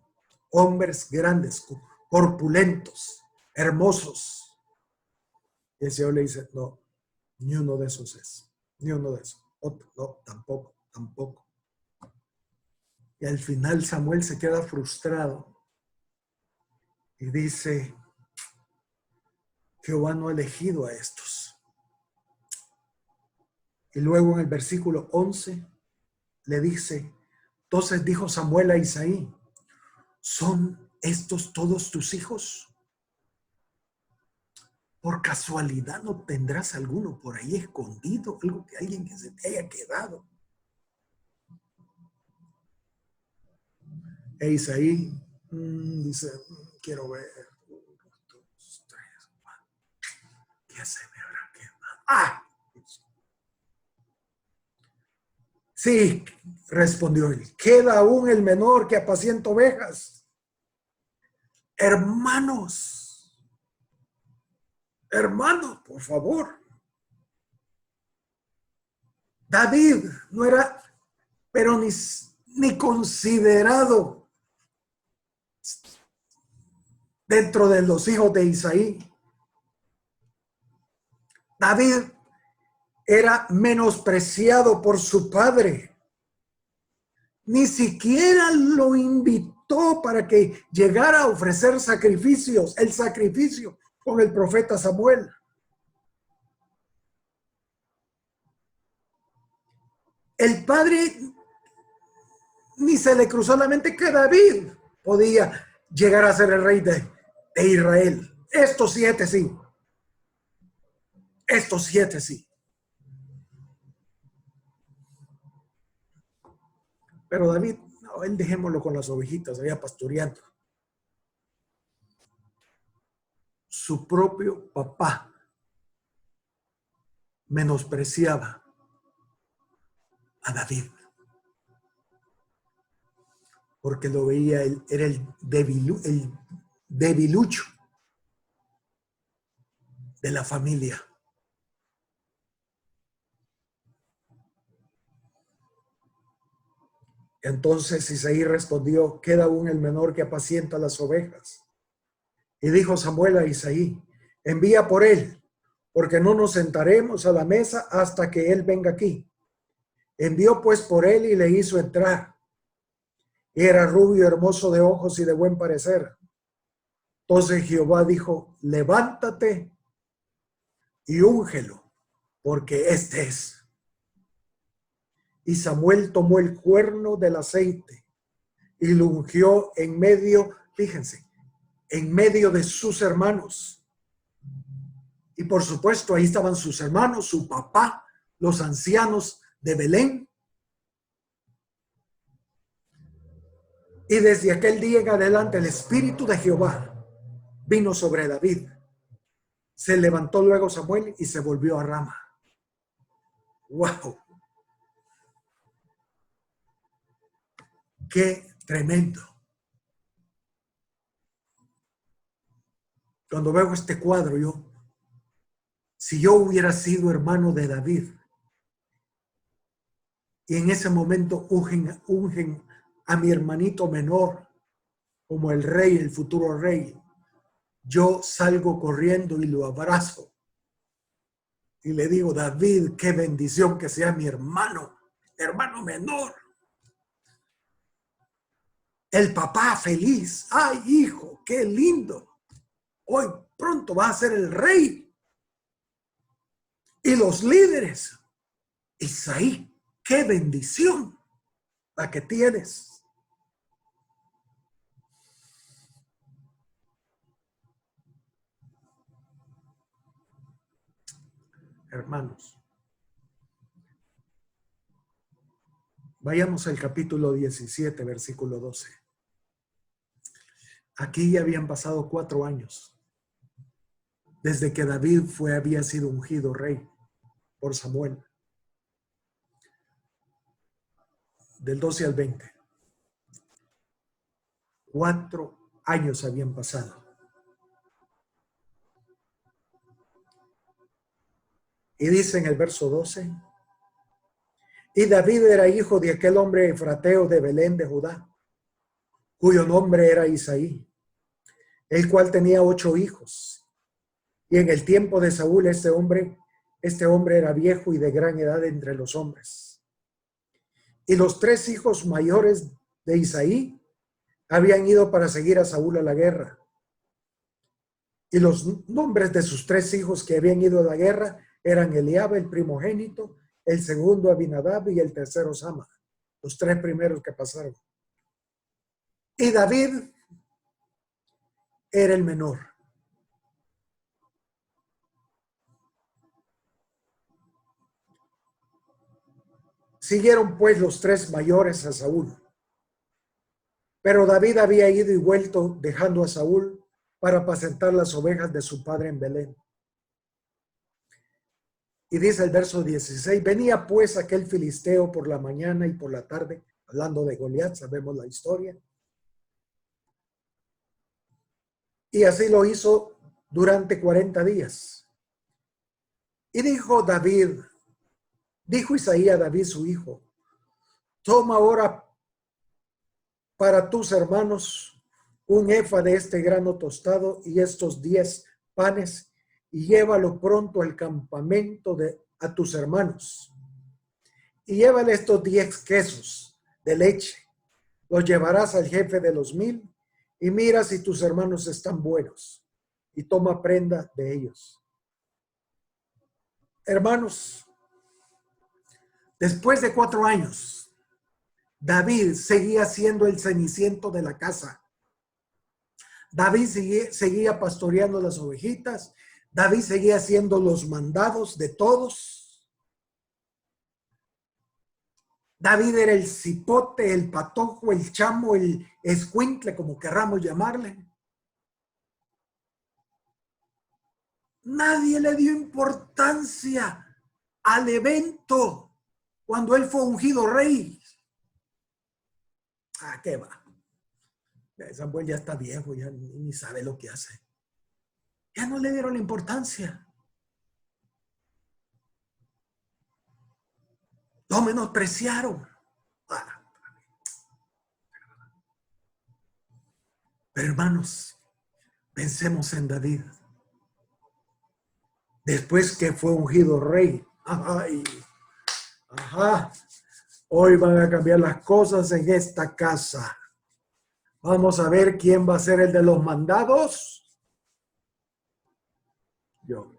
S1: Hombres grandes, corpulentos, hermosos. Y el Señor le dice, no, ni uno de esos es. Ni uno de esos. Otro, no, tampoco. Y al final Samuel se queda frustrado y dice, Jehová no ha elegido a estos. Y luego en el versículo 11 le dice, entonces dijo Samuel a Isaí, ¿son estos todos tus hijos? Por casualidad no tendrás alguno por ahí escondido, algo que alguien que se te haya quedado. E Isaí dice, quiero ver, 1, 2, 3, 4, ¿qué se me habrá quedado? ¡Ah! Sí, respondió él, queda aún el menor que apacienta ovejas. Hermanos, por favor. David no era, pero ni considerado dentro de los hijos de Isaí, David era menospreciado por su padre. Ni siquiera lo invitó para que llegara a ofrecer sacrificios, el sacrificio con el profeta Samuel. El padre ni se le cruzó la mente que David podía llegar a ser el rey de Israel. Estos 7 sí. Estos 7 sí. Pero David, no, él dejémoslo con las ovejitas allá pastoreando. Su propio papá menospreciaba a David. Porque lo veía, era el debilucho de la familia. Entonces Isaí respondió: queda aún el menor que apacienta las ovejas. Y dijo Samuel a Isaí: envía por él, porque no nos sentaremos a la mesa hasta que él venga aquí. Envió pues por él y le hizo entrar. Era rubio, hermoso de ojos y de buen parecer. Entonces Jehová dijo: levántate y úngelo, porque este es. Y Samuel tomó el cuerno del aceite y lo ungió en medio, fíjense, en medio de sus hermanos. Y por supuesto ahí estaban sus hermanos, su papá, los ancianos de Belén. Y desde aquel día en adelante el Espíritu de Jehová vino sobre David. Se levantó luego Samuel y se volvió a Rama. ¡Wow! ¡Qué tremendo! Cuando veo este cuadro, si yo hubiera sido hermano de David y en ese momento ungen a mi hermanito menor como el rey, el futuro rey, yo salgo corriendo y lo abrazo y le digo: David, qué bendición que sea mi hermano menor. El papá feliz: ay, hijo, qué lindo, hoy pronto vas a ser el rey. Y los líderes: Isaí, qué bendición la que tienes. Hermanos, vayamos al capítulo 17, versículo 12. Aquí ya habían pasado 4 años desde que David había sido ungido rey por Samuel. Del 12 al 20. 4 años habían pasado. Y dice en el verso 12: y David era hijo de aquel hombre efrateo de Belén de Judá, cuyo nombre era Isaí, el cual tenía 8 hijos. Y en el tiempo de Saúl este hombre era viejo y de gran edad entre los hombres. Y los 3 hijos mayores de Isaí habían ido para seguir a Saúl a la guerra. Y los nombres de sus 3 hijos que habían ido a la guerra eran Eliab, el primogénito, el segundo Abinadab y el tercero Sama, los 3 primeros que pasaron. Y David era el menor. Siguieron pues los 3 mayores a Saúl. Pero David había ido y vuelto dejando a Saúl para apacentar las ovejas de su padre en Belén. Y dice el verso 16: venía pues aquel filisteo por la mañana y por la tarde, hablando de Goliat, sabemos la historia. Y así lo hizo durante 40 días. Y dijo Isaí a David su hijo: toma ahora para tus hermanos un efa de este grano tostado y estos 10 panes, y llévalo pronto al campamento a tus hermanos. Y llévale estos 10 quesos de leche. Los llevarás al jefe de los 1000 y mira si tus hermanos están buenos y toma prenda de ellos. Hermanos, después de 4 años, David seguía siendo el ceniciento de la casa. David seguía pastoreando las ovejitas. David seguía haciendo los mandados de todos. David era el cipote, el patojo, el chamo, el escuincle, como querramos llamarle. Nadie le dio importancia al evento cuando él fue ungido rey. ¿A qué va? Samuel ya está viejo, ya ni sabe lo que hace. Ya no le dieron la importancia. Lo menospreciaron. Pero hermanos, pensemos en David. Después que fue ungido rey. Hoy van a cambiar las cosas en esta casa. Vamos a ver quién va a ser el de los mandados. Yo.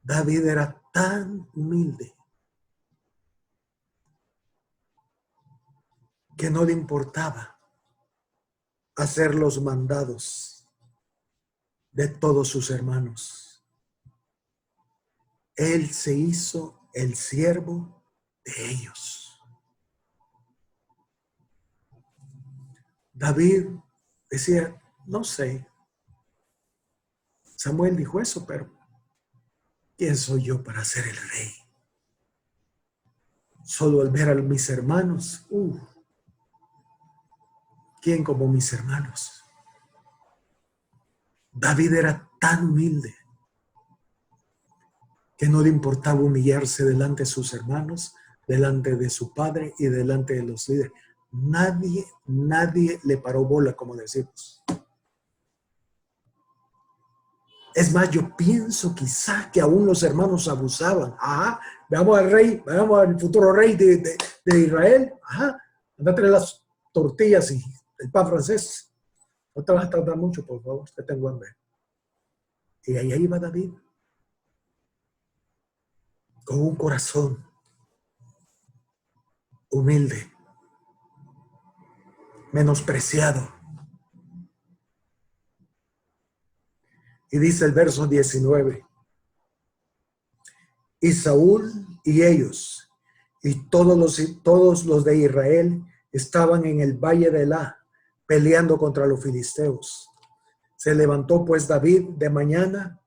S1: David era tan humilde que no le importaba hacer los mandados de todos sus hermanos. Él se hizo el siervo de ellos. David decía, no sé. Samuel dijo eso, pero ¿quién soy yo para ser el rey? Solo al ver a mis hermanos, ¿quién como mis hermanos? David era tan humilde que no le importaba humillarse delante de sus hermanos, delante de su padre y delante de los líderes. Nadie le paró bola, como decimos. Es más, yo pienso quizá que aún los hermanos abusaban. Veamos al rey, veamos al futuro rey de Israel. Anda a traer las tortillas y el pan francés. No te vas a tardar mucho, por favor, que tengo hambre. Y ahí iba David, con un corazón humilde, menospreciado. Y dice el verso 19. Y Saúl y ellos y todos los de Israel estaban en el valle de Elá peleando contra los filisteos. Se levantó pues David de mañana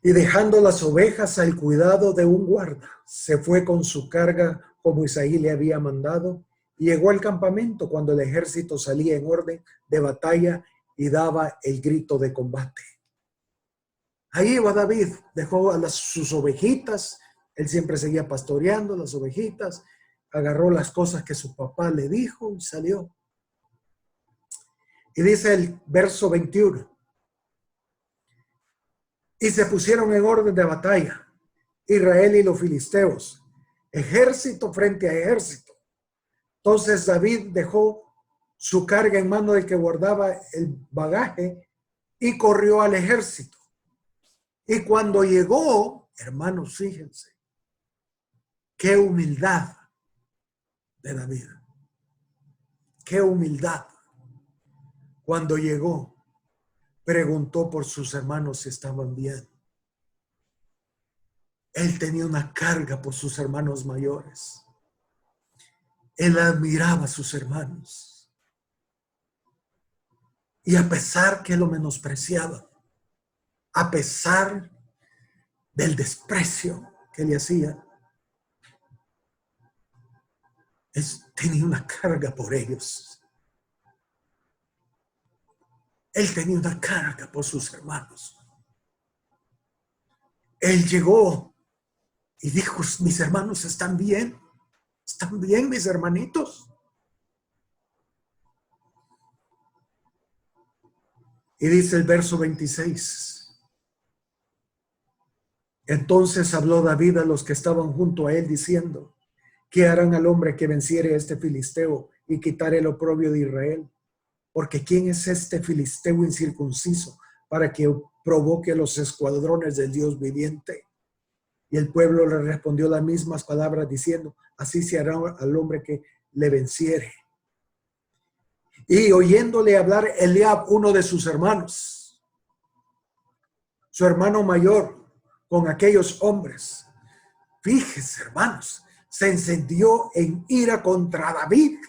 S1: y dejando las ovejas al cuidado de un guarda, se fue con su carga como Isaí le había mandado y llegó al campamento cuando el ejército salía en orden de batalla y daba el grito de combate. Ahí iba David, dejó a sus ovejitas, él siempre seguía pastoreando las ovejitas, agarró las cosas que su papá le dijo y salió. Y dice el verso 21, y se pusieron en orden de batalla, Israel y los filisteos, ejército frente a ejército. Entonces David dejó su carga en mano del que guardaba el bagaje y corrió al ejército. Y cuando llegó, hermanos, fíjense, qué humildad de David. Qué humildad. Cuando llegó, preguntó por sus hermanos si estaban bien. Él tenía una carga por sus hermanos mayores. Él admiraba a sus hermanos. Y a pesar que lo menospreciaba, a pesar del desprecio que le hacía, tenía una carga por ellos. Él tenía una carga por sus hermanos. Él llegó y dijo, mis hermanos están bien mis hermanitos. Y dice el verso 26. Entonces habló David a los que estaban junto a él diciendo: ¿qué harán al hombre que venciere a este filisteo y quitare el oprobio de Israel? Porque ¿quién es este filisteo incircunciso para que provoque a los escuadrones del Dios viviente? Y el pueblo le respondió las mismas palabras diciendo: así se hará al hombre que le venciere. Y oyéndole hablar Eliab, uno de sus hermanos, su hermano mayor, con aquellos hombres, fíjese, hermanos, se encendió en ira contra David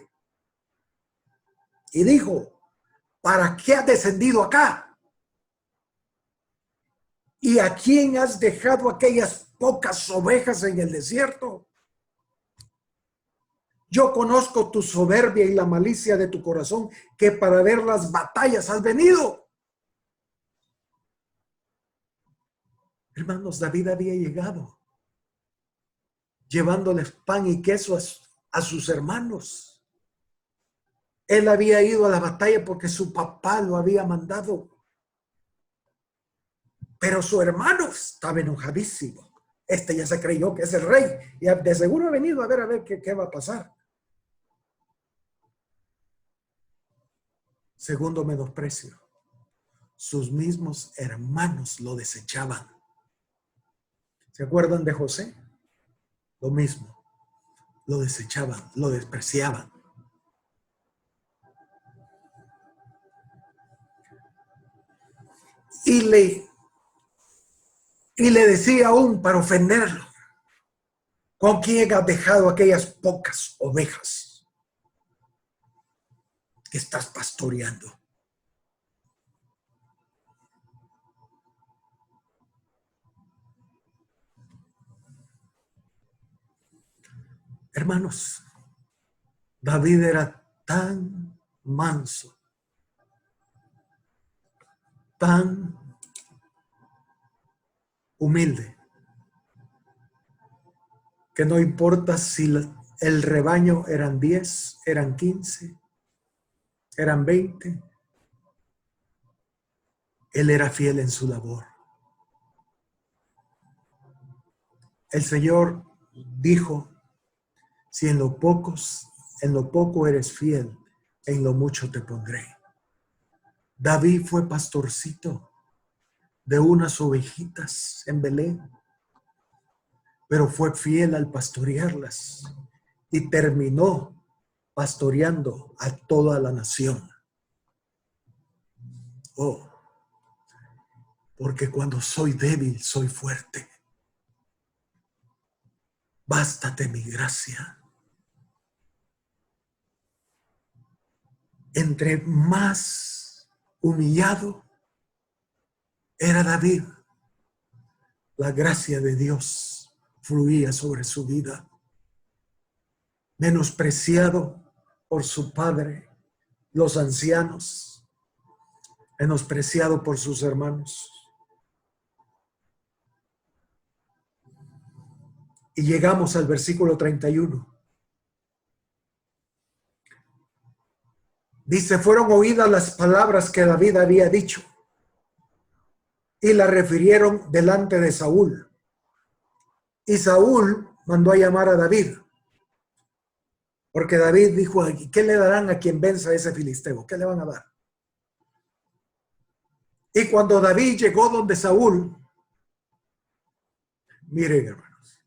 S1: y dijo: ¿para qué has descendido acá? ¿Y a quién has dejado aquellas pocas ovejas en el desierto? Yo conozco tu soberbia y la malicia de tu corazón, que para ver las batallas has venido. Hermanos, David había llegado llevándoles pan y queso a sus hermanos. Él había ido a la batalla porque su papá lo había mandado. Pero su hermano estaba enojadísimo. Este ya se creyó que es el rey y de seguro ha venido a ver qué va a pasar. Segundo menosprecio, sus mismos hermanos lo desechaban. ¿Se acuerdan de José? Lo mismo, lo desechaban, lo despreciaban. Y le decía aún para ofenderlo: ¿con quién has dejado aquellas pocas ovejas que estás pastoreando? Hermanos, David era tan manso, tan humilde, que no importa si el rebaño eran 10, eran 15, eran 20, él era fiel en su labor. El Señor dijo: si en lo poco eres fiel, en lo mucho te pondré. David fue pastorcito de unas ovejitas en Belén, pero fue fiel al pastorearlas y terminó pastoreando a toda la nación. Oh, porque cuando soy débil, soy fuerte. Bástate mi gracia. Entre más humillado era David, la gracia de Dios fluía sobre su vida. Menospreciado por su padre, los ancianos, menospreciado por sus hermanos. Y llegamos al versículo 31. Dice: fueron oídas las palabras que David había dicho y las refirieron delante de Saúl. Y Saúl mandó a llamar a David, porque David dijo: ¿qué le darán a quien venza a ese filisteo? ¿Qué le van a dar? Y cuando David llegó donde Saúl, miren, hermanos,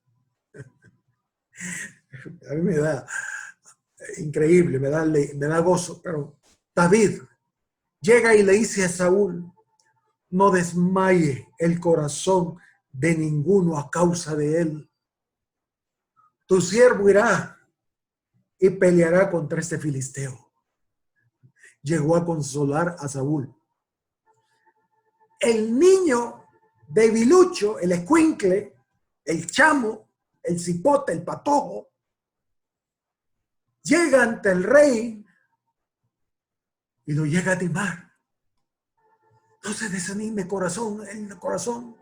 S1: a mí me da increíble, me da gozo, pero David llega y le dice a Saúl: no desmaye el corazón de ninguno a causa de él. Tu siervo irá y peleará contra este filisteo. Llegó a consolar a Saúl. El niño debilucho, el escuincle, el chamo, el cipote, el patojo, llega ante el rey y lo llega a animar. No se desanime, corazón,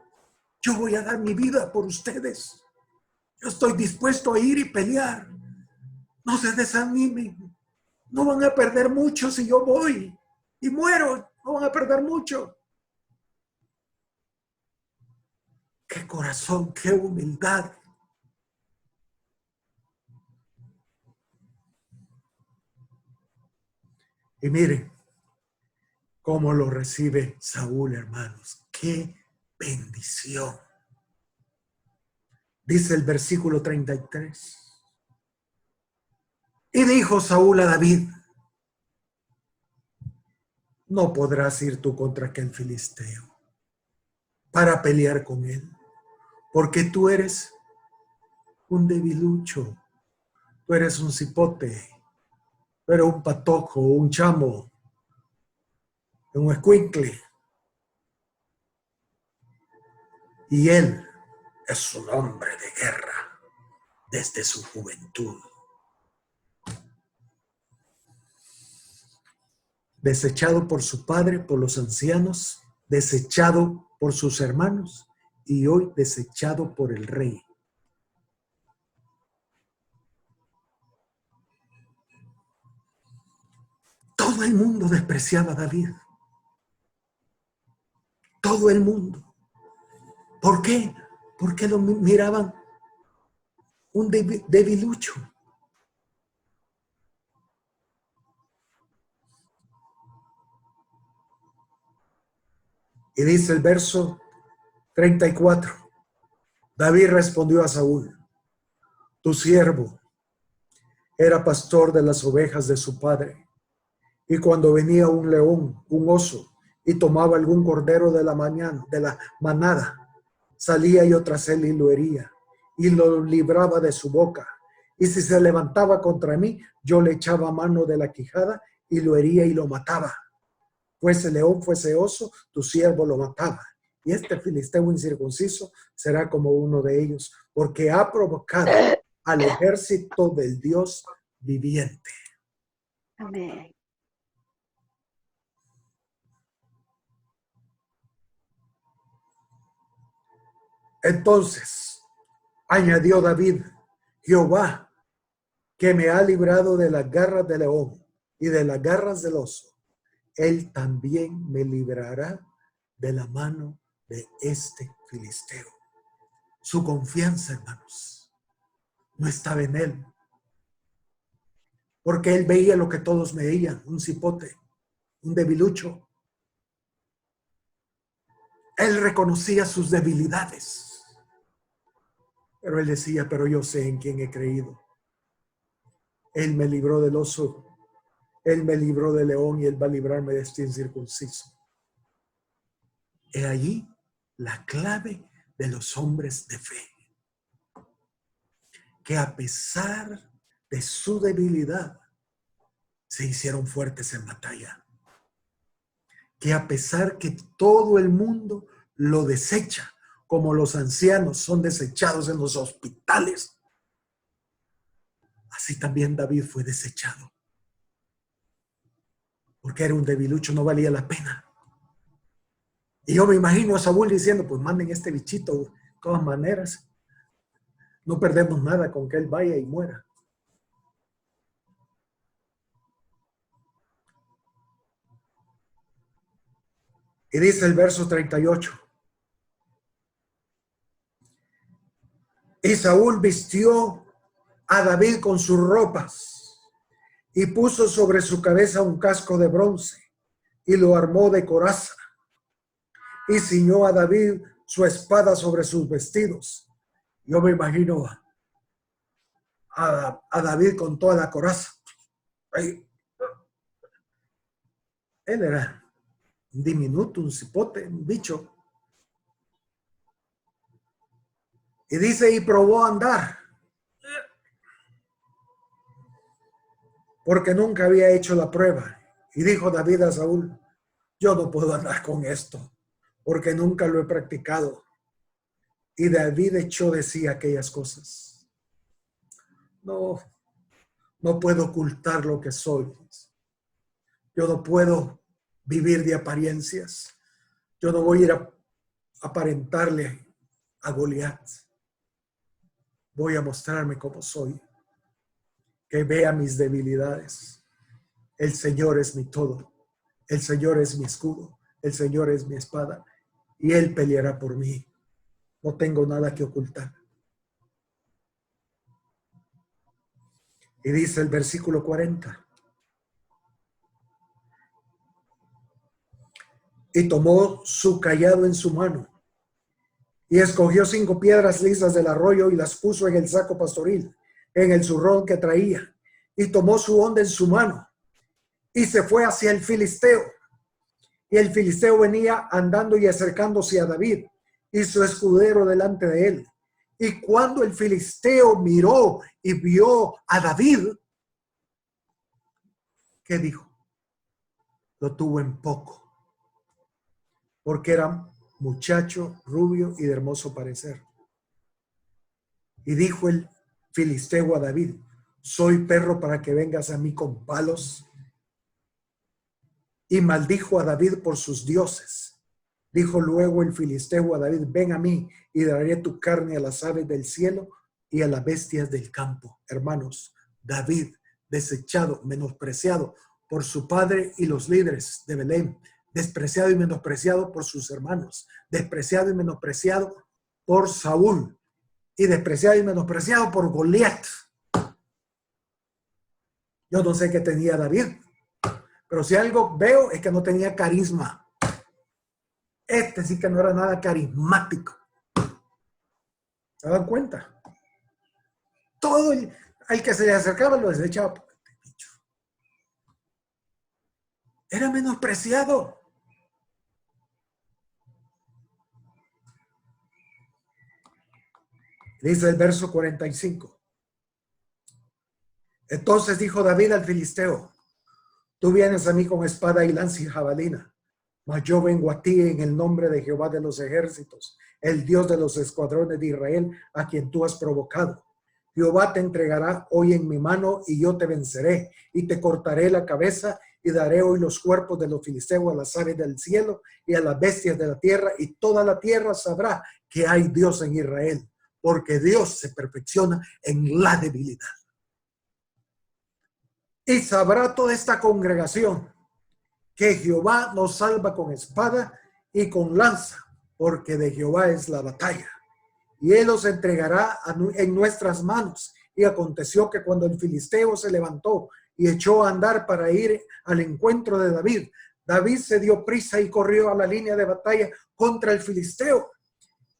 S1: yo voy a dar mi vida por ustedes. Yo estoy dispuesto a ir y pelear. No se desanimen. No van a perder mucho si yo voy y muero. No van a perder mucho. Qué corazón, qué humildad. Y miren cómo lo recibe Saúl, hermanos. Qué bendición. Dice el versículo 33. Y dijo Saúl a David: no podrás ir tú contra aquel filisteo para pelear con él, porque tú eres un debilucho, tú eres un cipote, tú eres un patojo, un chamo, un escuincle. Y él es un hombre de guerra desde su juventud. Desechado por su padre, por los ancianos, desechado por sus hermanos y hoy desechado por el rey. Todo el mundo despreciaba a David. Todo el mundo. ¿Por qué? Porque lo miraban un debilucho. Y dice el verso 34. David respondió a Saúl: tu siervo era pastor de las ovejas de su padre. Y cuando venía un león, un oso, y tomaba algún cordero de la mañana, de la manada, salía yo tras él y lo hería, y lo libraba de su boca. Y si se levantaba contra mí, yo le echaba mano de la quijada y lo hería y lo mataba. Fuese león, fuese oso, tu siervo lo mataba. Y este filisteo incircunciso será como uno de ellos, porque ha provocado al ejército del Dios viviente.
S2: Amén.
S1: Entonces añadió David: Jehová, que me ha librado de las garras del león y de las garras del oso, él también me librará de la mano de este filisteo. Su confianza, hermanos, no estaba en él, porque él veía lo que todos veían: un cipote, un debilucho. Él reconocía sus debilidades, pero él decía: pero yo sé en quién he creído. Él me libró del oso, él me libró del león y él va a librarme de este incircunciso. He allí la clave de los hombres de fe, que a pesar de su debilidad se hicieron fuertes en batalla. Que a pesar que todo el mundo lo desecha, como los ancianos son desechados en los hospitales, así también David fue desechado. Porque era un debilucho, no valía la pena. Y yo me imagino a Saúl diciendo: pues manden este bichito de todas maneras. No perdemos nada con que él vaya y muera. Y dice el verso 38. Y Saúl vistió a David con sus ropas y puso sobre su cabeza un casco de bronce y lo armó de coraza y ciñó a David su espada sobre sus vestidos. Yo me imagino a David con toda la coraza. Él era un diminuto, un cipote, un bicho. Y dice: y probó a andar, porque nunca había hecho la prueba. Y dijo David a Saúl: yo no puedo andar con esto, porque nunca lo he practicado. Y David echó de sí aquellas cosas. No, no puedo ocultar lo que soy. Yo no puedo vivir de apariencias. Yo no voy a ir a aparentarle a Goliat. Voy a mostrarme como soy. Que vea mis debilidades. El Señor es mi todo. El Señor es mi escudo, el Señor es mi espada, y Él peleará por mí. No tengo nada que ocultar. Y dice el versículo 40. Y tomó su cayado en su mano, y escogió 5 piedras lisas del arroyo y las puso en el saco pastoril, en el zurrón que traía, y tomó su honda en su mano, y se fue hacia el filisteo. Y el filisteo venía andando y acercándose a David, y su escudero delante de él. Y cuando el filisteo miró y vio a David, ¿qué dijo? Lo tuvo en poco, porque era muchacho, rubio y de hermoso parecer. Y dijo el filisteo a David: ¿soy perro para que vengas a mí con palos? Y maldijo a David por sus dioses. Dijo luego el filisteo a David: ven a mí y daré tu carne a las aves del cielo y a las bestias del campo. Hermanos, David, desechado, menospreciado por su padre y los líderes de Belén, despreciado y menospreciado por sus hermanos, despreciado y menospreciado por Saúl, y despreciado y menospreciado por Goliat. Yo no sé qué tenía David, pero si algo veo es que no tenía carisma. Este sí que no era nada carismático. ¿Se dan cuenta? Todo el que se le acercaba lo desechaba. Era menospreciado. Dice el verso 45. Entonces dijo David al filisteo: tú vienes a mí con espada y lanza y jabalina, mas yo vengo a ti en el nombre de Jehová de los ejércitos, el Dios de los escuadrones de Israel, a quien tú has provocado. Jehová te entregará hoy en mi mano y yo te venceré y te cortaré la cabeza y daré hoy los cuerpos de los filisteos a las aves del cielo y a las bestias de la tierra, y toda la tierra sabrá que hay Dios en Israel, porque Dios se perfecciona en la debilidad. Y sabrá toda esta congregación que Jehová nos salva con espada y con lanza, porque de Jehová es la batalla. Y él los entregará en nuestras manos. Y aconteció que cuando el filisteo se levantó y echó a andar para ir al encuentro de David, David se dio prisa y corrió a la línea de batalla contra el filisteo.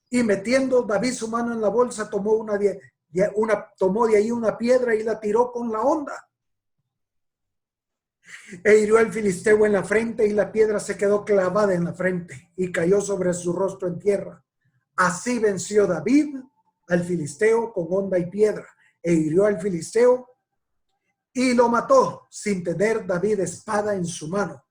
S1: Y metiendo David su mano en la bolsa, tomó de ahí una piedra y la tiró con la honda. E hirió al filisteo en la frente, y la piedra se quedó clavada en la frente y cayó sobre su rostro en tierra. Así venció David al filisteo con honda y piedra, e hirió al filisteo y lo mató sin tener David espada en su mano.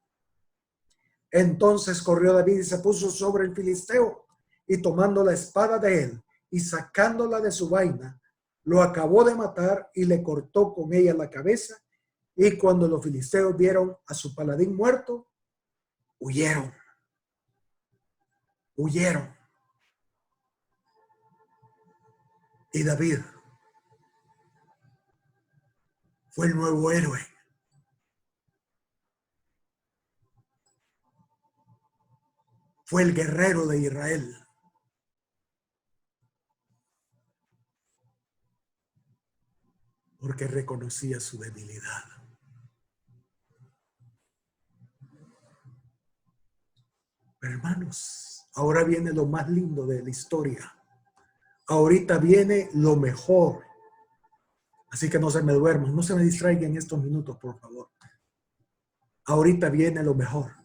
S1: Entonces corrió David y se puso sobre el filisteo, y tomando la espada de él y sacándola de su vaina, lo acabó de matar y le cortó con ella la cabeza. Y cuando los filisteos vieron a su paladín muerto, huyeron. Huyeron. Y David fue el nuevo héroe. Fue el guerrero de Israel. Porque reconocía su debilidad. Hermanos, ahora viene lo más lindo de la historia. Ahorita viene lo mejor. Así que no se me duerman, no se me distraigan en estos minutos, por favor. Ahorita viene lo mejor.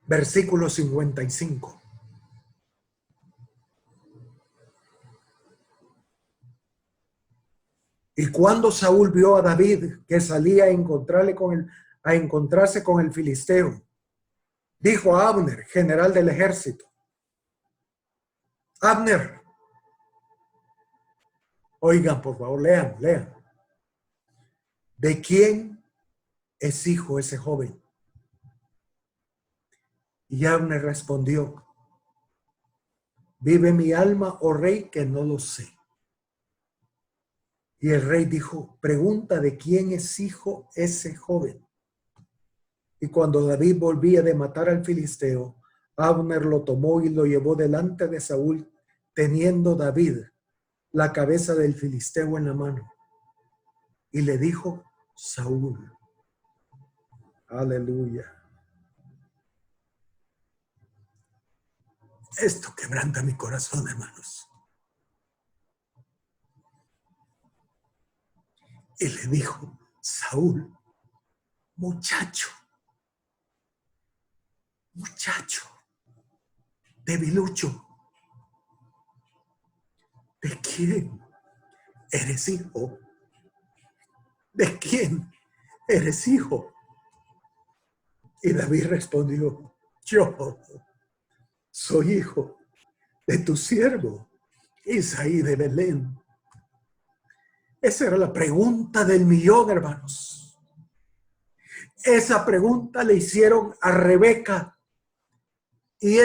S1: Versículo 55. Y cuando Saúl vio a David que salía a encontrarse con el filisteo, dijo a Abner, general del ejército: Abner, oigan, por favor, lean. ¿De quién es hijo ese joven? Y Abner respondió: vive mi alma, oh rey, que no lo sé. Y el rey dijo: pregunta de quién es hijo ese joven. Y cuando David volvía de matar al filisteo, Abner lo tomó y lo llevó delante de Saúl, teniendo David la cabeza del filisteo en la mano. Y le dijo Saúl, aleluya. Esto quebranta mi corazón, hermanos. Y le dijo, Saúl, muchacho, debilucho, ¿de quién eres hijo? ¿De quién eres hijo? Y David respondió, yo soy hijo de tu siervo, Isaí de Belén. Esa era la pregunta del millón, hermanos. Esa pregunta le hicieron a Rebeca. Y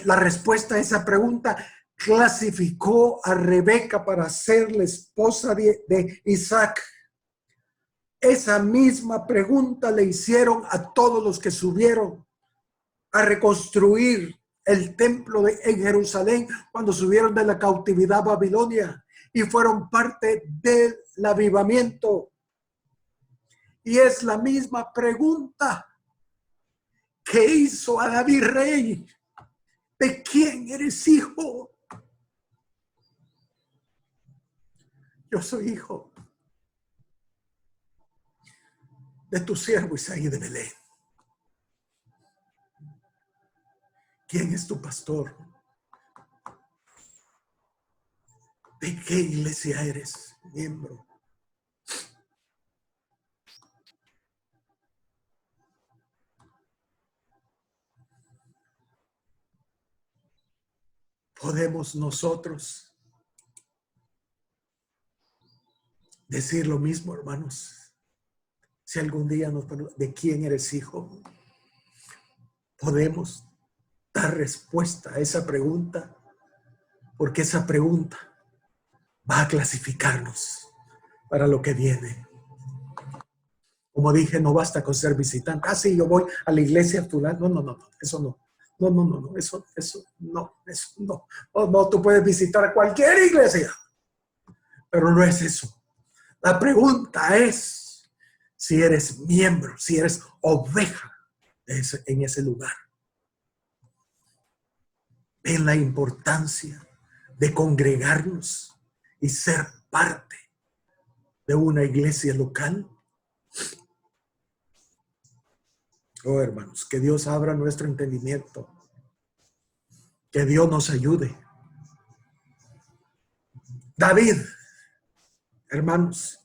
S1: la respuesta a esa pregunta clasificó a Rebeca para ser la esposa de Isaac. Esa misma pregunta le hicieron a todos los que subieron a reconstruir el templo en Jerusalén cuando subieron de la cautividad a Babilonia y fueron parte del avivamiento. Y es la misma pregunta que hizo a David rey. ¿De quién eres hijo? Yo soy hijo de tu siervo Isaí de Belén. ¿Quién es tu pastor? ¿De qué iglesia eres miembro? ¿Podemos nosotros decir lo mismo, hermanos? Si algún día nos preguntan, ¿de quién eres hijo? Podemos dar respuesta a esa pregunta, porque esa pregunta va a clasificarnos para lo que viene. Como dije, no basta con ser visitante. Ah, sí, yo voy a la iglesia fulano. No, eso no. No, eso no. No, tú puedes visitar a cualquier iglesia, pero no es eso. La pregunta es si eres miembro, si eres oveja en ese lugar. Ven la importancia de congregarnos y ser parte de una iglesia local. Oh, hermanos, que Dios abra nuestro entendimiento. Que Dios nos ayude. David, hermanos,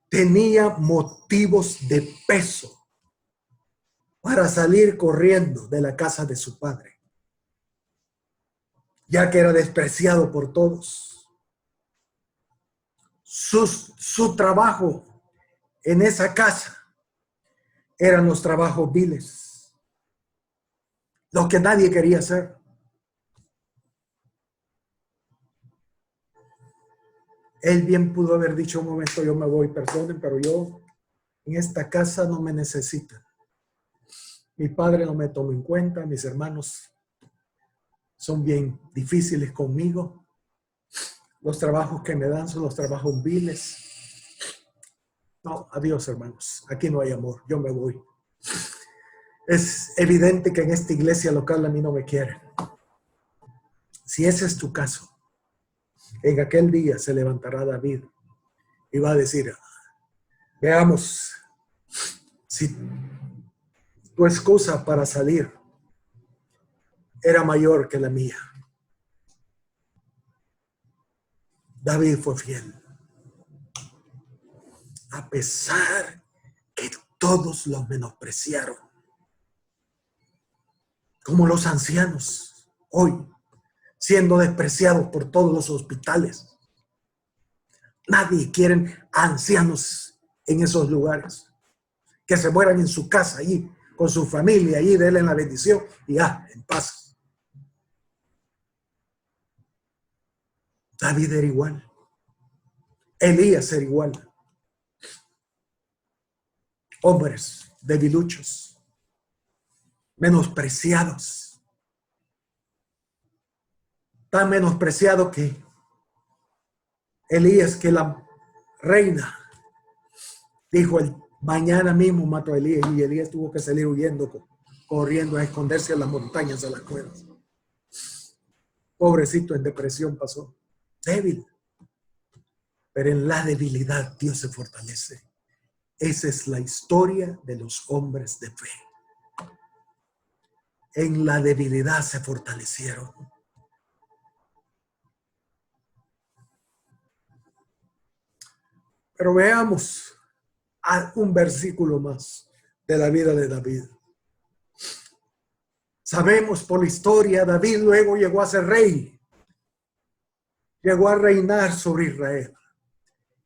S1: tenía motivos de peso para salir corriendo de la casa de su padre, ya que era despreciado por todos. Su trabajo en esa casa eran los trabajos viles, lo que nadie quería hacer. Él bien pudo haber dicho un momento, yo me voy, perdonen, pero yo en esta casa no me necesitan. Mi padre no me toma en cuenta, mis hermanos son bien difíciles conmigo. Los trabajos que me dan son los trabajos viles. No, adiós, hermanos. Aquí no hay amor. Yo me voy. Es evidente que en esta iglesia local a mí no me quieren. Si ese es tu caso, en aquel día se levantará David y va a decir, veamos si tu excusa para salir era mayor que la mía. David fue fiel. A pesar que todos lo menospreciaron. Como los ancianos hoy, siendo despreciados por todos los hospitales. Nadie quiere ancianos en esos lugares. Que se mueran en su casa, allí, con su familia, allí, denle la bendición y ya, en paz. David era igual. Elías era igual. Hombres debiluchos, menospreciados, tan menospreciado que Elías, que la reina dijo, mañana mismo mato a Elías, y Elías tuvo que salir huyendo, corriendo a esconderse a las montañas, a las cuevas. Pobrecito, en depresión pasó, débil. Pero en la debilidad Dios se fortalece. Esa es la historia de los hombres de fe. En la debilidad se fortalecieron. Pero veamos un versículo más de la vida de David. Sabemos por la historia, David luego llegó a ser rey. Llegó a reinar sobre Israel.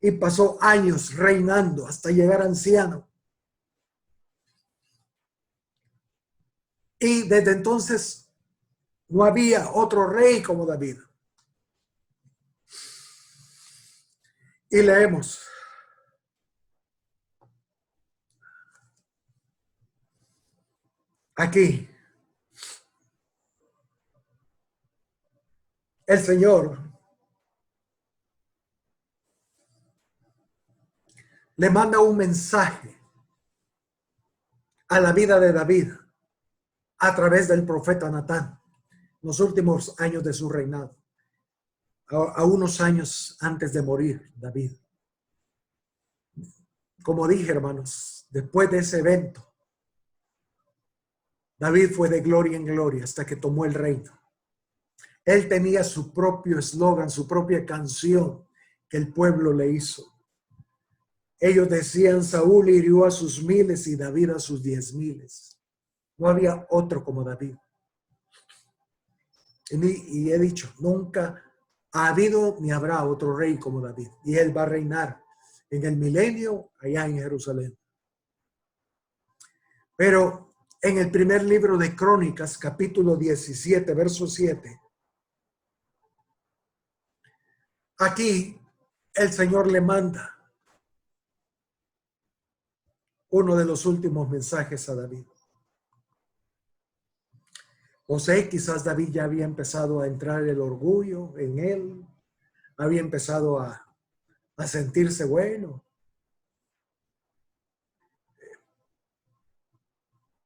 S1: Y pasó años reinando hasta llegar anciano. Y desde entonces no había otro rey como David. Y leemos. Aquí. El Señor le manda un mensaje a la vida de David a través del profeta Natán, los últimos años de su reinado, a unos años antes de morir David. Como dije, hermanos, después de ese evento, David fue de gloria en gloria hasta que tomó el reino. Él tenía su propio eslogan, su propia canción que el pueblo le hizo. Ellos decían, Saúl hirió a sus miles y David a sus 10,000. No había otro como David. Y he dicho, nunca ha habido ni habrá otro rey como David. Y él va a reinar en el milenio allá en Jerusalén. Pero en el primer libro de Crónicas, capítulo 17, verso 7, aquí el Señor le manda uno de los últimos mensajes a David. O sea, quizás David ya había empezado a entrar el orgullo en él, había empezado a sentirse bueno.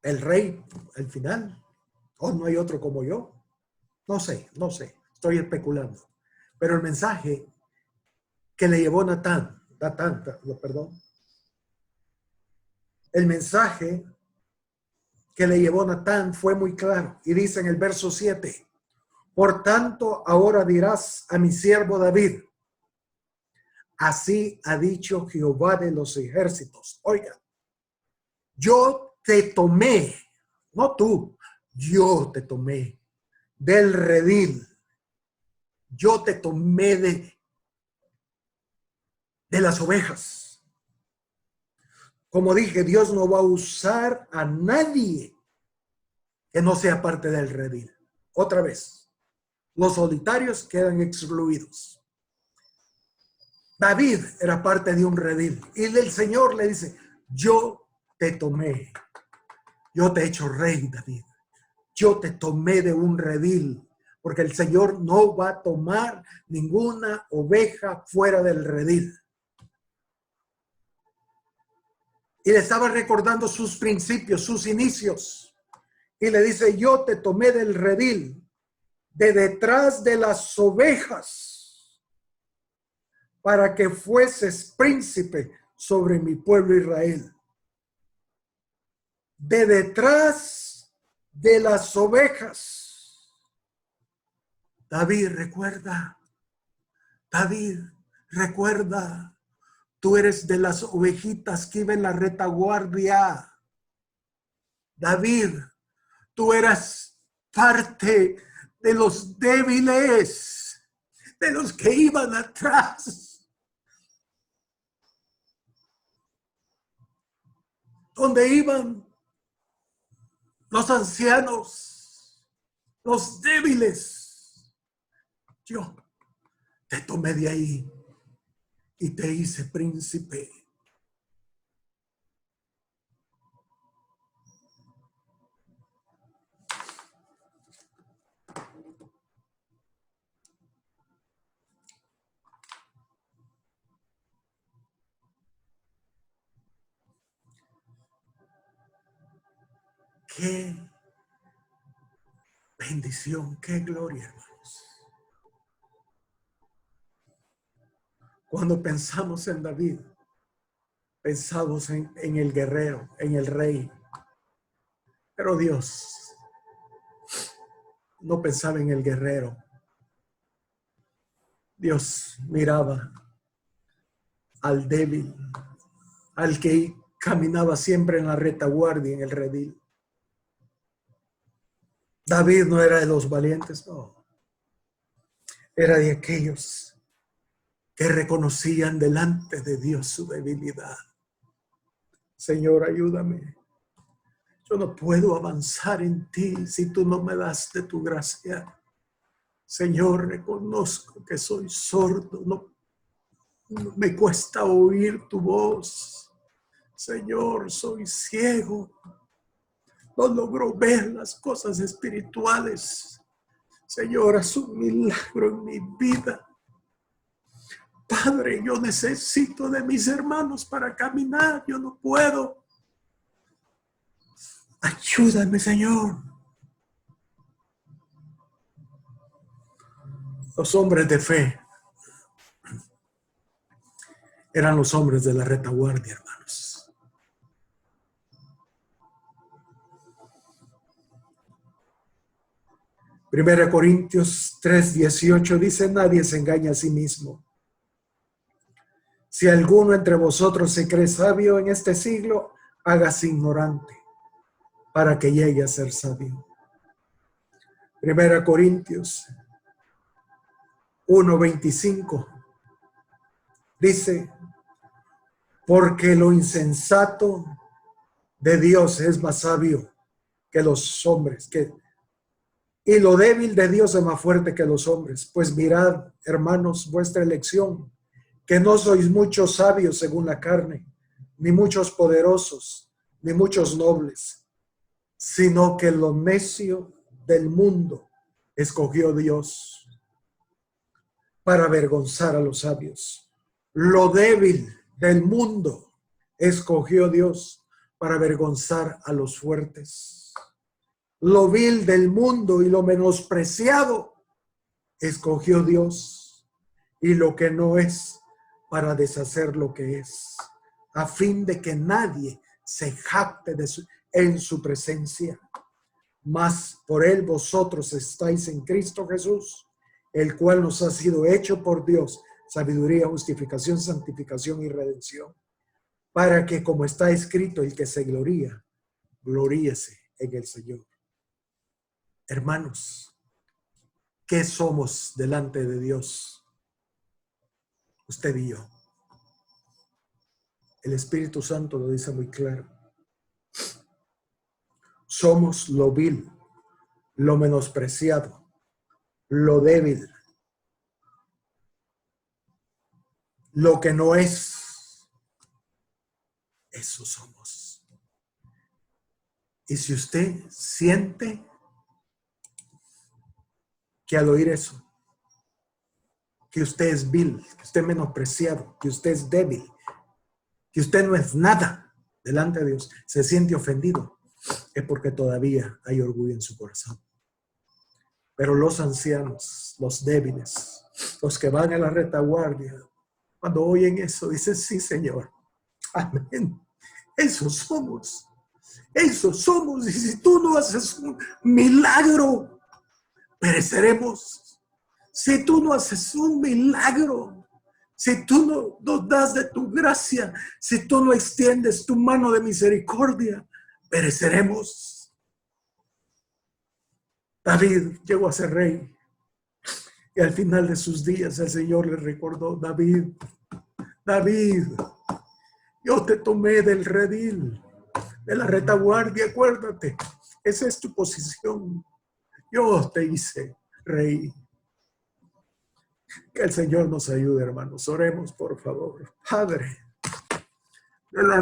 S1: El rey, al final, no hay otro como yo. No sé, estoy especulando. Pero el mensaje que le llevó el mensaje que le llevó Natán fue muy claro. Y dice en el verso 7, por tanto, ahora dirás a mi siervo David, así ha dicho Jehová de los ejércitos. Oiga, yo te tomé, no tú, yo te tomé del redil. Yo te tomé de las ovejas. Como dije, Dios no va a usar a nadie que no sea parte del redil. Otra vez, los solitarios quedan excluidos. David era parte de un redil y el Señor le dice, yo te tomé, yo te he hecho rey, David. Yo te tomé de un redil, porque el Señor no va a tomar ninguna oveja fuera del redil. Y le estaba recordando sus principios, sus inicios. Y le dice, yo te tomé del redil, de detrás de las ovejas, para que fueses príncipe sobre mi pueblo Israel. De detrás de las ovejas. David, recuerda. Tú eres de las ovejitas que iba en la retaguardia. David, tú eras parte de los débiles, de los que iban atrás. Donde iban los ancianos, los débiles. Yo te tomé de ahí y te hice príncipe. Qué bendición, qué gloria, hermanos. Cuando pensamos en David, pensamos en el guerrero, en el rey. Pero Dios no pensaba en el guerrero. Dios miraba al débil, al que caminaba siempre en la retaguardia, en el redil. David no era de los valientes, no. Era de aquellos que reconocían delante de Dios su debilidad. Señor, ayúdame. Yo no puedo avanzar en ti si tú no me das de tu gracia. Señor, reconozco que soy sordo, no me cuesta oír tu voz. Señor, soy ciego. No logro ver las cosas espirituales. Señor, haz un milagro en mi vida. Padre, yo necesito de mis hermanos para caminar. Yo no puedo. Ayúdame, Señor. Los hombres de fe eran los hombres de la retaguardia, hermanos. Primera Corintios 3:18 dice: nadie se engaña a sí mismo. Si alguno entre vosotros se cree sabio en este siglo, hágase ignorante para que llegue a ser sabio. Primera Corintios 1:25 dice: porque lo insensato de Dios es más sabio que los hombres, y lo débil de Dios es más fuerte que los hombres. Pues mirad, hermanos, vuestra elección, que no sois muchos sabios según la carne, ni muchos poderosos, ni muchos nobles, sino que lo necio del mundo escogió Dios para avergonzar a los sabios. Lo débil del mundo escogió Dios para avergonzar a los fuertes. Lo vil del mundo y lo menospreciado escogió Dios, y lo que no es, para deshacer lo que es, a fin de que nadie se jacte en su presencia. Mas por él vosotros estáis en Cristo Jesús, el cual nos ha sido hecho por Dios sabiduría, justificación, santificación y redención, para que, como está escrito, el que se gloría, gloríese en el Señor. Hermanos, ¿qué somos delante de Dios? Usted y yo. El Espíritu Santo lo dice muy claro. Somos lo vil, lo menospreciado, lo débil, lo que no es. Eso somos. Y si usted siente que al oír eso, que usted es vil, que usted es menospreciado, que usted es débil, que usted no es nada delante de Dios, se siente ofendido, es porque todavía hay orgullo en su corazón. Pero los ancianos, los débiles, los que van a la retaguardia, cuando oyen eso, dicen: sí, Señor, amén. Esos somos. Esos somos. Y si tú no haces un milagro, pereceremos. Si tú no haces un milagro, si tú no nos das de tu gracia, si tú no extiendes tu mano de misericordia, pereceremos. David llegó a ser rey, y al final de sus días el Señor le recordó: David, David, yo te tomé del redil, de la retaguardia, acuérdate, esa es tu posición. Yo te hice rey. Que el Señor nos ayude, hermanos. Oremos, por favor. Padre,